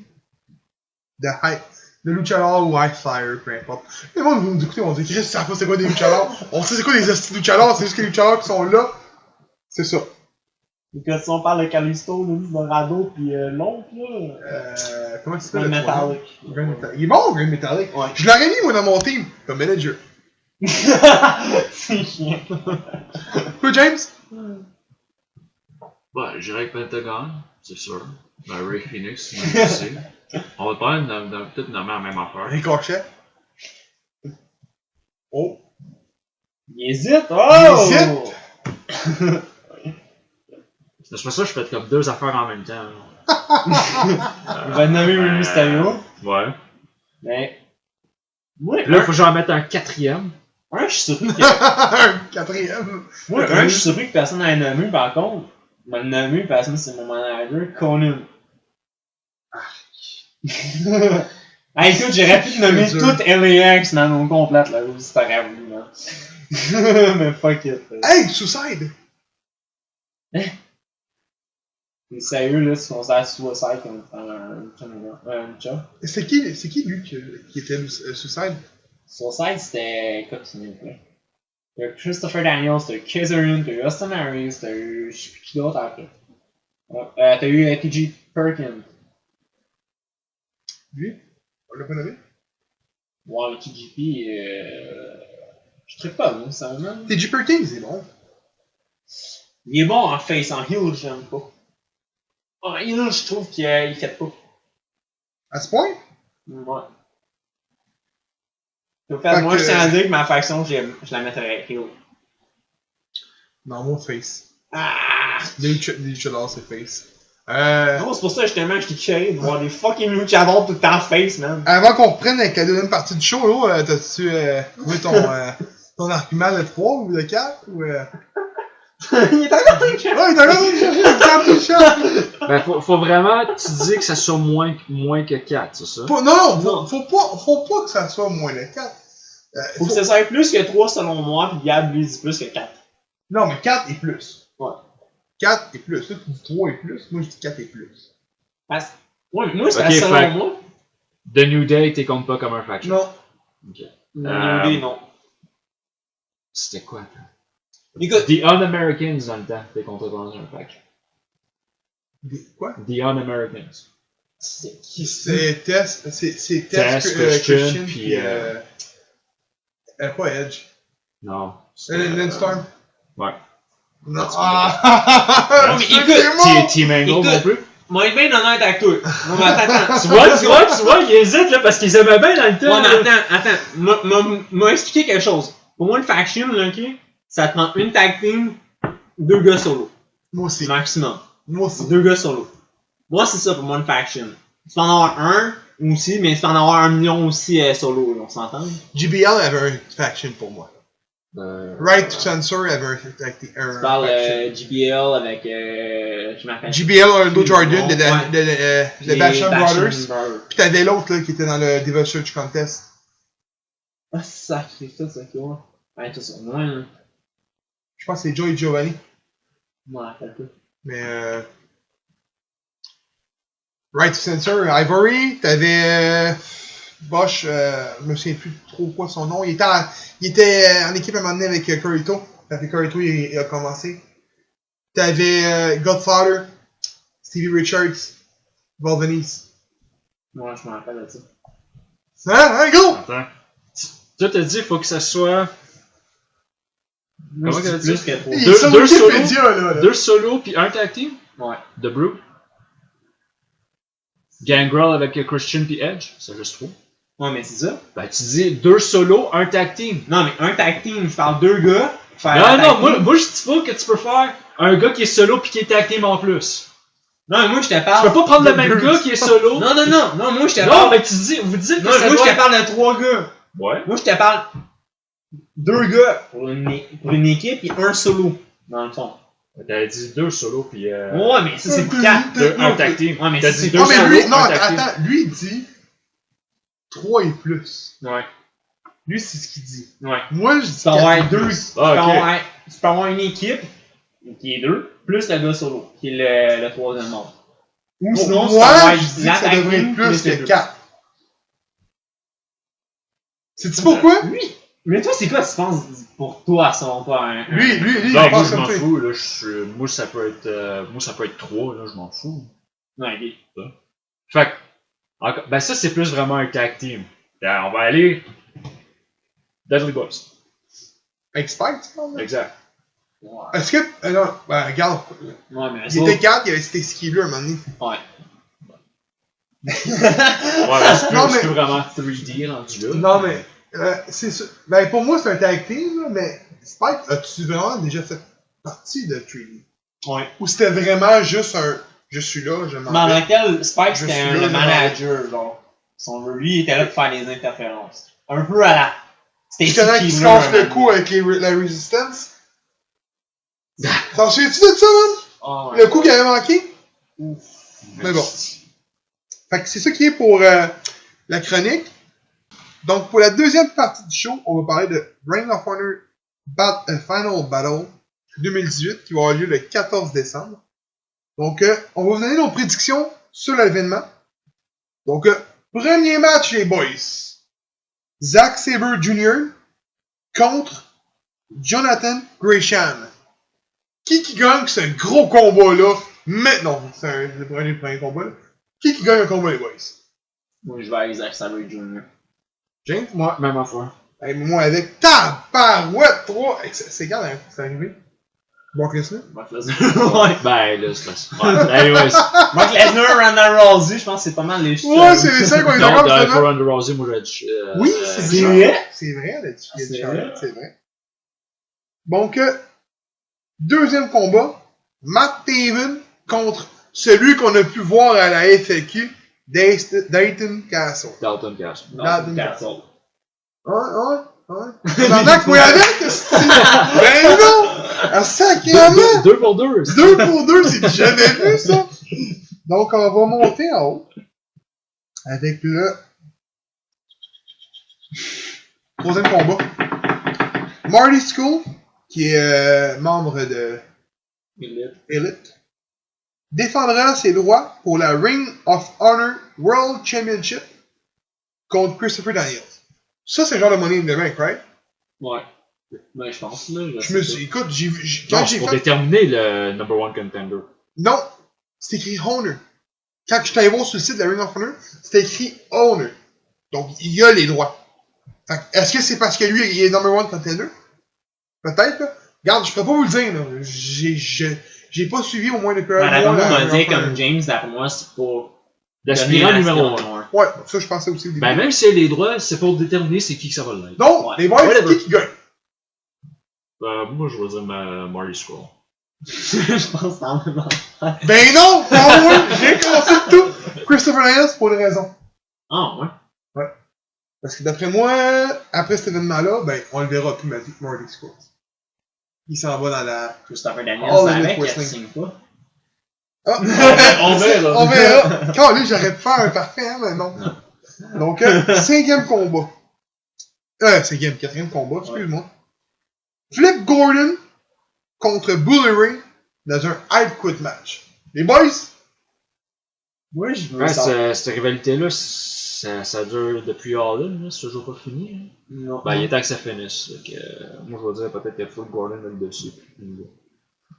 de luchador ou high flyer, peu importe. Les gens vont nous écouter, on dit Chris, tu sais pas c'est quoi des luchadors? On sait c'est quoi des hosties de luchadors, c'est juste que les luchadors qui sont là. C'est ça. Et que si on parle de Callisto, Luis Dorado, pis l'autre, là. Comment il Grand s'appelle? Metallic. Grand Metallic. Il est bon, Grand Metallic. Ouais. Je l'aurais mis, moi, dans mon team, comme manager. C'est chiant. Toi, James? Ouais, j'irai avec Pentagon, c'est sûr. Ben, Ray Phoenix, même aussi. On va peut-être nommer la même affaire. Ricochet. Oh. Il hésite, oh! Il hésite? C'est pour ça que je fais comme 2 affaires en même temps. Il va nommer Rey Mysterio. Ouais. Mais. Moi, Puis là, il faut que j'en mette un 4ème. je suis surpris que. Un 4ème. Moi, je suis surpris que personne n'ait nommé, par contre. Il m'a nommé parce que c'est mon manager, Conan. Hey, écoute, j'aurais pu te nommer C'est toute LAX, man, au complète, là, si t'aurais voulu, man. Mais fuck it. Hey, Suicide! T'es sérieux, là, tu considères Suicide comme un job? C'est qui lui qui était Suicide? Suicide, c'était. Écoute, c'est mieux, là. T'as eu Christopher Daniels, t'as eu Kazarian, t'as eu Austin Harris, t'as eu. Je sais plus qui d'autre après. T'as eu TJ Perkins. Lui? On l'a pas nommé? Ouais, le TJP, je trippe pas, moi, ça, man. TJ Perkins, c'est bon. Il est bon en face, en heel, j'aime pas. En heel, je trouve qu'il fait pas. À ce point? Ouais. Moi, je tiens à dire que ma faction, je la mettrais heel. Non, moi, face. Ah! Les luchadors, c'est face. Non, c'est pour ça justement que j'étais curieux de voir des fucking luchadors tout le temps face, man. Avant qu'on reprenne avec la deuxième partie du show, là, t'as-tu trouvé ton argument de 3 ou de 4? Ou, Il est encore très cher. Ouais, t'as raison, Ben, faut vraiment, tu dis que ça soit moins que 4, c'est ça? Non, faut pas que ça soit moins de 4. Faut que ça soit plus que 3 selon moi, pis Gab lui dit plus que 4. Non, mais 4 et plus. Ouais. 4 et plus. Là, tu dis 3 et plus. Moi, je dis 4 et plus. Parce Ouais, moi, c'est Ok, selon fait- moi. The New Day, t'es compte pas comme un faction. Non. New Day, non. C'était quoi, attends? Écoute, The Un-Americans dans le temps, t'es compte pas comme un faction. Quoi? The Un-Americans. c'est qui C'est Test Test, Christian, puis, pas Edge. Non. Landstorm? Ouais. Non. That's Ah! mais écoute, Team Angle Écoute. non plus. Moi, être bien honnête avec toi. Non, mais attends. Tu vois, il hésite là parce qu'ils aimaient bien dans le temps. Ouais, mais là. attends. M'a expliqué quelque chose. Pour moi, une faction, là, ok, ça te prend une tag team, 2 gars solo. Moi aussi. Maximum. Moi aussi. 2 gars solo. Moi, c'est ça pour moi une faction. Tu peux en avoir un aussi, mais tu peux en avoir 1 million aussi solo, là, on s'entend? JBL avait un faction pour moi. Right to Censor avait un faction. Tu parles JBL avec. Je m'appelle. JBL, Orlando Jordan, Ouais. de Basham Brothers. Pis t'avais l'autre là qui était dans le Diva Search Contest. Ah, sacré, ça, quoi. Ouais, tout ça. Moi, là. Je pense que c'est Joey Giovanni. Je m'en rappelle pas. Mais Right to Censor, Ivory, t'avais Bosch, je me souviens plus trop quoi son nom. Il était en équipe à un moment donné avec Corito. Quand Corito il a commencé. T'avais Godfather, Stevie Richards, Valvenice. Moi, je m'en rappelle de ça. Hein, go! Attends. Toi, t'as dit, il faut que ça soit. Moi, Comment je t'as dis dit? plus que 3. Il est Deux- sur deux Wikipédia, là. 2 solos puis un tag team Ouais. de Brew. Gangrel avec Christian puis Edge, c'est juste 3. Ouais, mais c'est ça. Ben, tu dis 2 solos, un tag team. Non, mais un tag team, je parle 2 gars. Moi je dis pas que tu peux faire un gars qui est solo puis qui est tag team en plus. Non, mais moi, je te Tu parle. peux pas prendre le même gars qui est solo. Non, moi, je te Non, parle. mais tu dis, vous dites que Non, ça moi, doit je te parle de 3 gars. Ouais. Moi, je te parle 2 gars pour une équipe et un solo, dans le fond. T'avais dit 2 solos puis Ouais, mais ça, c'est pour 4. un tag team. Ouais, mais T'as c'est dit 2 Non, mais solos, lui, non, un tag team. attends, lui il dit 3 et plus. Ouais. Lui, c'est ce qu'il dit. Ouais. Moi, je dis Tu peux avoir 4 et 2. plus. Ah, ok. Tu peux avoir une équipe qui est 2, plus le gars solo, qui est le 3e membre. Ou Pour sinon, tu peux moi, avoir je dis la que ça tag devrait team être plus les que deux. 4. Sais-tu pourquoi? Oui. Mais toi, c'est quoi tu penses pour toi, selon toi? Lui, il Non, moi pense je m'en comme ça. fous, là, moi ça peut être 3, là, je m'en fous. Ouais, ok. Fait que, ben ça c'est plus vraiment un tag team. On va aller Deadly Boys. Expert, tu parles? là? Exact. Ouais. Est-ce que. Non, ben, regarde. Ouais, mais Il était 4, il y avait Stacy Keebler à un moment donné. Ouais. Ouais, mais c'est plus, Non, c'est mais- plus vraiment 3D rendu là. Non, mais. C'est ça. Ben, pour moi, c'est un tag team, là, mais Spike, as-tu vraiment déjà fait partie de 3D? Ouais. Ou c'était vraiment juste un. Je suis là, je m'en Mais en vais. tant que tel, Spike, Je c'était suis là, le je manager, genre. Lui, il était là pour faire des interférences. Un peu à la. Je connais qui se casse le cou avec la Resistance. T'en souviens-tu de ça, man? Oh, Le coup qui avait manqué? Mais bon. Fait que c'est ça qui est pour la chronique. Donc, pour la deuxième partie du show, on va parler de Ring of Honor Final Battle 2018 qui va avoir lieu le 14 décembre. Donc, on va vous donner nos prédictions sur l'événement. Donc, premier match, les boys. Zack Sabre Jr. contre Jonathan Gresham. Qui gagne ce gros combat-là? Mais non, c'est le premier combat. Là. Qui gagne un combat, les boys? Moi, je vais avec Zack Sabre Jr. James, moi. Même affaire. Hey, moi avec tabarouette 3. C'est quand hein, c'est arrivé? Brock Lesnar? Brock Lesnar. Ouais. Ben là, c'est pas. Ouais, anyways. Brock Lesnar, Ronda Rousey, je pense que c'est pas mal les Ouais, c'est les 5 qu'on est Non, d'accord, pour justement. Ronda Rousey, moi j'aurais dit. Oui, c'est c'est vrai. vrai. C'est vrai, là, tu C'est Charlotte, c'est vrai. Donc, deuxième combat. Matt Taven contre celui qu'on a pu voir à la FAQ, Dayton Castle. Dalton Castle. Non, Castle. Ouais. Pendant que moi avec, ben non! Un sacrément! 2 pour 2. 2 pour 2, c'est jamais vu, ça! Donc, on va monter en haut. Avec le troisième combat. Marty Skull, qui est membre de Elite, défendra ses droits pour la Ring of Honor World Championship contre Christopher Daniels. Ça, c'est le genre de money in the bank, right? Ouais. Ben, je pense, là. Je me suis. Écoute, Non, quand c'est j'ai pour fait. déterminer le number one contender. Non! C'est écrit Honor. Quand je suis allé voir sur le site de la Ring of Honor, c'était écrit Honor. Donc, il a les droits. Fait que, est-ce que c'est parce que lui, il est number one contender? Peut-être, là. Regarde, je peux pas vous le dire, là. J'ai pas suivi au moins depuis Ben, d'après moi, on va Ring of dire Honor. comme James, d'après moi, c'est pour. L'aspirant numéro 1. Ouais, ça, je pensais aussi au début. Ben, même si elle a les droits, c'est pour déterminer c'est qui que ça va l'être. Donc, Ouais. les boys, Whatever. qui gagne? Moi, je vais dire Marty Scurll. Je pense que c'est en même temps. Ben non! Pas moi! J'ai commencé le tout! Christopher Daniels pour une raison. Ah, ouais. Parce que d'après moi, après cet événement-là, ben, on le verra plus Marty Scurll. Il s'en va dans la... Christopher Daniels, Oh, c'est le avec, il Wrestling. signe pas. Ah! On verra. On verra! Quand lui, j'aurais pu faire un parfait, hein, mais non. Donc, 5e combat. 4e combat, excuse-moi. Flip Gordon contre Bully Ray dans un Hard Quit match. Les boys, Moi, je veux Ouais, ça. cette rivalité-là, ça dure depuis All In, c'est toujours pas fini. Hein. Non. Ben, il est temps que ça finisse. Donc, moi, je vais dire peut-être que Flip Gordon va le dessus.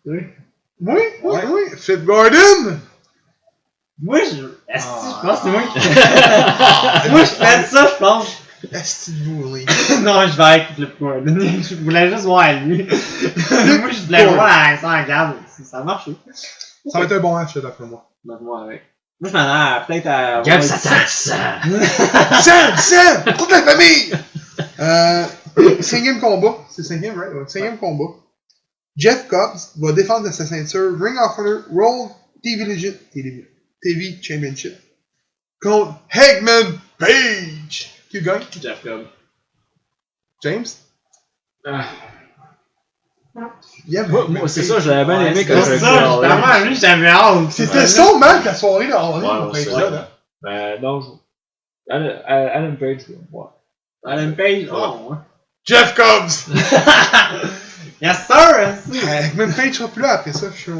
oui, Flip Gordon! Moi, je. Est-ce que Ah. je pense que c'est moi qui. Moi, je fais ça, je pense. Est-ce que Bully? Non, je vais avec Flip Gordon. Je voulais juste voir lui. Moi, je voulais voir la ça en garde. Ça a marché. Ça va être un bon match, là, d'après moi. Donc, moi, avec. Moi, je m'en ai peut-être à. Gab ouais, Satan! Sam! Toute la famille! 5e combat. C'est 5e, right? Ouais, 5e combat. Jeff Cobbs va défendre sa ceinture Ring of Honor World TV Championship contre Hangman Page. Qui gagne? Jeff Cobb. James? Ah, Yeah, moi, c'est ça, je l'avais bien aimé quand C'est j'ai vu ça, All In. justement, lui, j'avais hâte. C'était son match la soirée de All In Ouais, pour c'est être vrai. là. Ben, non, Alan Page, ouais. Alan Page, oh, ouais. Jeff Cobbs! Yes, sir! Hangman Page sera plus là après ça, je suis sûr.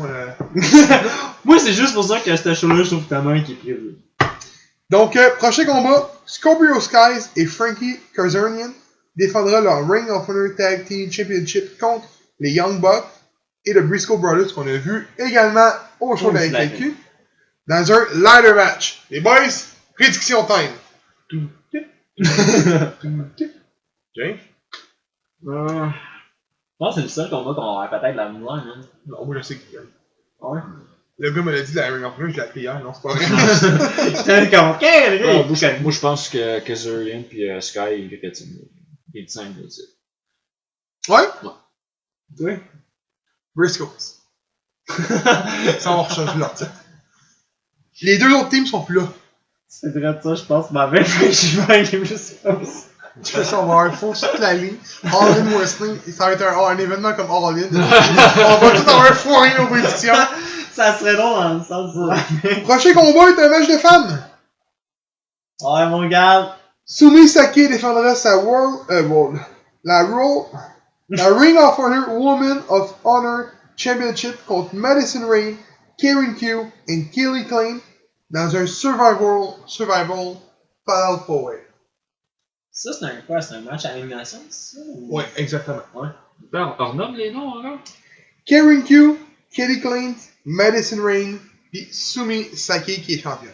Moi, c'est juste pour ça que cette show-là, je trouve ta main qui est prévue. Donc, prochain combat, Scorpio Skies et Frankie Kazarian défendra leur Ring of Honor Tag Team Championship contre les Young Bucks et le Briscoe Brothers qu'on a vu également au show de la FAQ dans un ladder match. Les boys, prédiction time. James? Je pense que c'est le seul combat qu'on va peut-être la misère, man. Non, moi je sais qui gagne. Ouais. Le gars me l'a dit, la Ring of Honor, je l'ai appelé hier, non, c'est pas vrai. J'étais comme, quel Ouais, gars? moi, je pense que Kazarian et Sky, ils rétinent. Ils tiennent, je sais. Ouais? Oui. Briscoes. Ça, on va rechanger leur titre. Les deux autres teams sont plus là. C'est vrai de ça, je pense, ma belle, je suis pas avec les Briscoes. De toute façon, on va avoir un faux toute la ligne. All In Wrestling. Ça va être un événement comme All In. On va tout avoir foiré nos prédictions. Ça serait drôle dans le sens de... Prochain combat est un match de femmes. Ouais, mon gars. Sumi Saki défendra sa la Ring of Honor Woman of Honor Championship contre Madison Rayne, Karen Q et Kelly Klein dans un Survival Fatal 4-Way. Ça, c'est un quoi? C'est un match à élimination, c'est ça? Ou... Ouais, exactement. Ben, on renomme les noms encore. Karen Q, Kelly Klein, Madison Rayne, puis Sumi Saki qui est championne.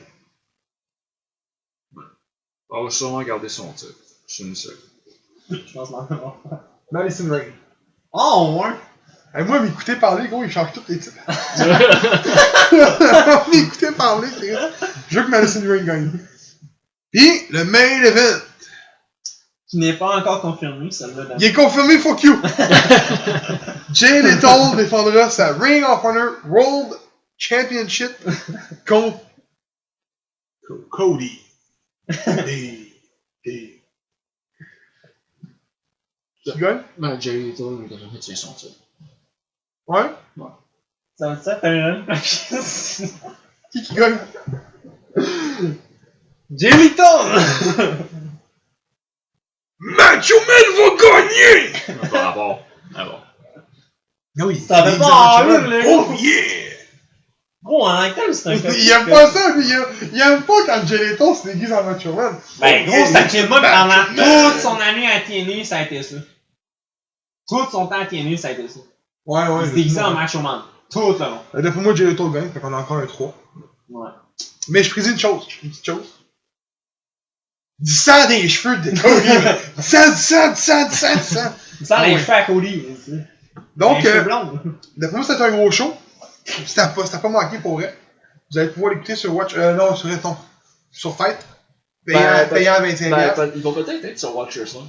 On va sûrement garder son titre. C'est une seule. Je pense que non. Madison Rayne. Oh, ouais! Hey, moi, m'écouter parler, gros, il change toutes les titres. M'écouter parler, c'est vrai. Je veux que Madison Rayne gagne. Puis, le main event. Qui n'est pas encore confirmé, celle-là. Il est confirmé, fuck you! Jay Lethal défendra sa Ring of Honor World Championship contre Cody. Qui gagne? Ben, Jerry Little, il tient son titre. Ouais? Ça va être ça, un Qui gagne? Jellyton! Macho Man va gagner! Par rapport. Ah bon. Ah oui, Ça les fait pas Macho Man. envie, les Oh yeah! Gros, en tant que tel, c'est un coquille. Il aime pas ça, lui. Il aime pas quand Gelato se déguise en Macho Man. Ben, gros, c'est un kid moi, Ben, pendant ben, toute son année à TNA, ça a été ça. Tout son temps à TNA, ça a été ça. Ouais, Il se déguisait en Macho Man. Tout le long. D'après moi, Gelato gagne, fait qu'on a encore un 3. Ouais. Mais je prédis une petite chose. Du sang dans les cheveux de Cody. Du sang. Ça, Ah les ouais. cheveux à Cody. Donc, les cheveux blonds. d'après moi, c'était un gros show. C'était pas manqué pour vrai. Vous allez pouvoir l'écouter sur Watch. Non, sur Fight. Payant à 25$. Ils vont peut-être être sur Watchers, là.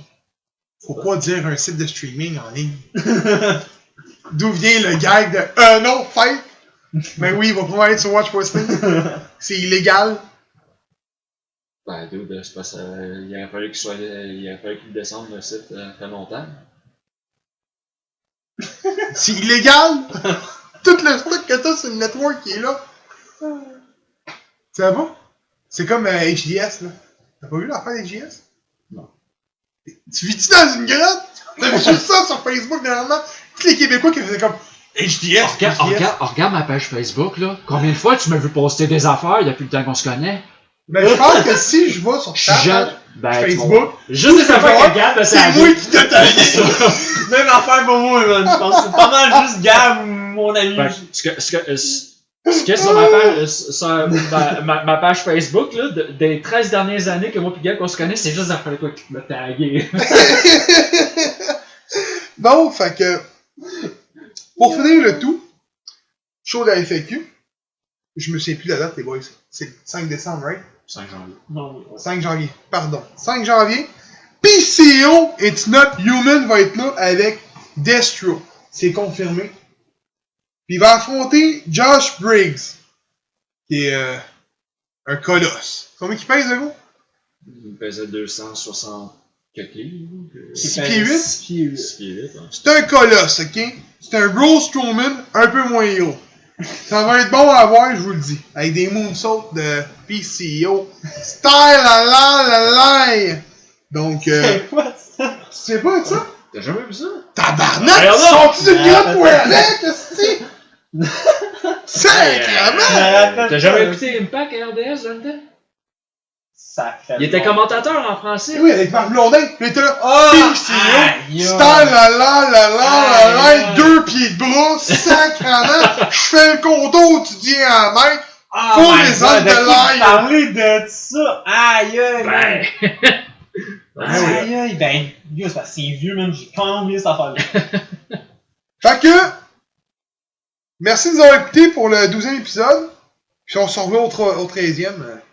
Faut pas dire un site de streaming en ligne. D'où vient le gag de non, Fight. Mais oui, il va probablement être sur Watch Wrestling. C'est illégal. Ben, dude, c'est parce qu'il aurait fallu qu'il descende le site très longtemps. C'est illégal. Tout le stock que t'as sur le network qui est là. Ça va? C'est comme HDS, là. T'as pas vu l'affaire d'HDS? Non. Tu vis-tu dans une grotte? T'as vu juste ça sur Facebook, dernièrement? Tous les Québécois qui faisaient comme HDS, Regarde ma page Facebook, là. Combien de fois tu m'as vu poster des affaires depuis le temps qu'on se connaît? Ben, je pense que si je vais sur Je suis ta jeune. page Ben, Facebook, juste des affaires que Gab a c'est moi qui t'ai tagué. Même affaire pour moi, man. Je pense que c'est pas mal juste Gab, mon ami. Ben, ce que sur ma page, sur ma page Facebook, là, des 13 dernières années que moi et Gab qu'on se connaît, c'est juste des affaires quoi qui m'a tagué. Bon, fait que, pour finir le tout, show de la FAQ, je me souviens plus de la date, les boys. C'est le 5 décembre, right? 5 janvier. Non, 5 janvier, pardon. 5 janvier. PCO It's Not Human va être là avec Destro. C'est confirmé. Puis il va affronter Josh Briggs, qui est un colosse. Combien il pèse, le gars? Il pesait 260 quelques livres. 6 pieds 8? 6 pieds 8. 6 pieds 8, hein. C'est un colosse, ok? C'est un Braun Strowman un peu moins gros. Ça va être bon à voir, je vous le dis. Avec des moonsaults de PCO. Style la. Donc, C'est quoi ça? tu sais pas ça? T'as jamais vu ça? Tabarnak! Alors non! Sont-ils une grotte pour avec, esti? Sacrément! T'as jamais écouté Impact à RDS dans le temps? Ça fait Il était long. commentateur en français. Oui, avec Marc Blondin. Puis il était là. Oh! PCO. Aïe, Style aïe. la. 2 pieds de bras. Sacrément! Je fais le contour, tu dis à mec. Oh Pour my les God, hommes de de qui l'ail. vous parlez de ça? Aïe, aïe, man. Ben. Aïe, aïe, ben, Dieu, c'est parce que c'est vieux, même, j'ai quand même oublié cette affaire-là. Fait que, merci de nous avoir écoutés pour le 12e épisode. Puis on se revoit au 13e.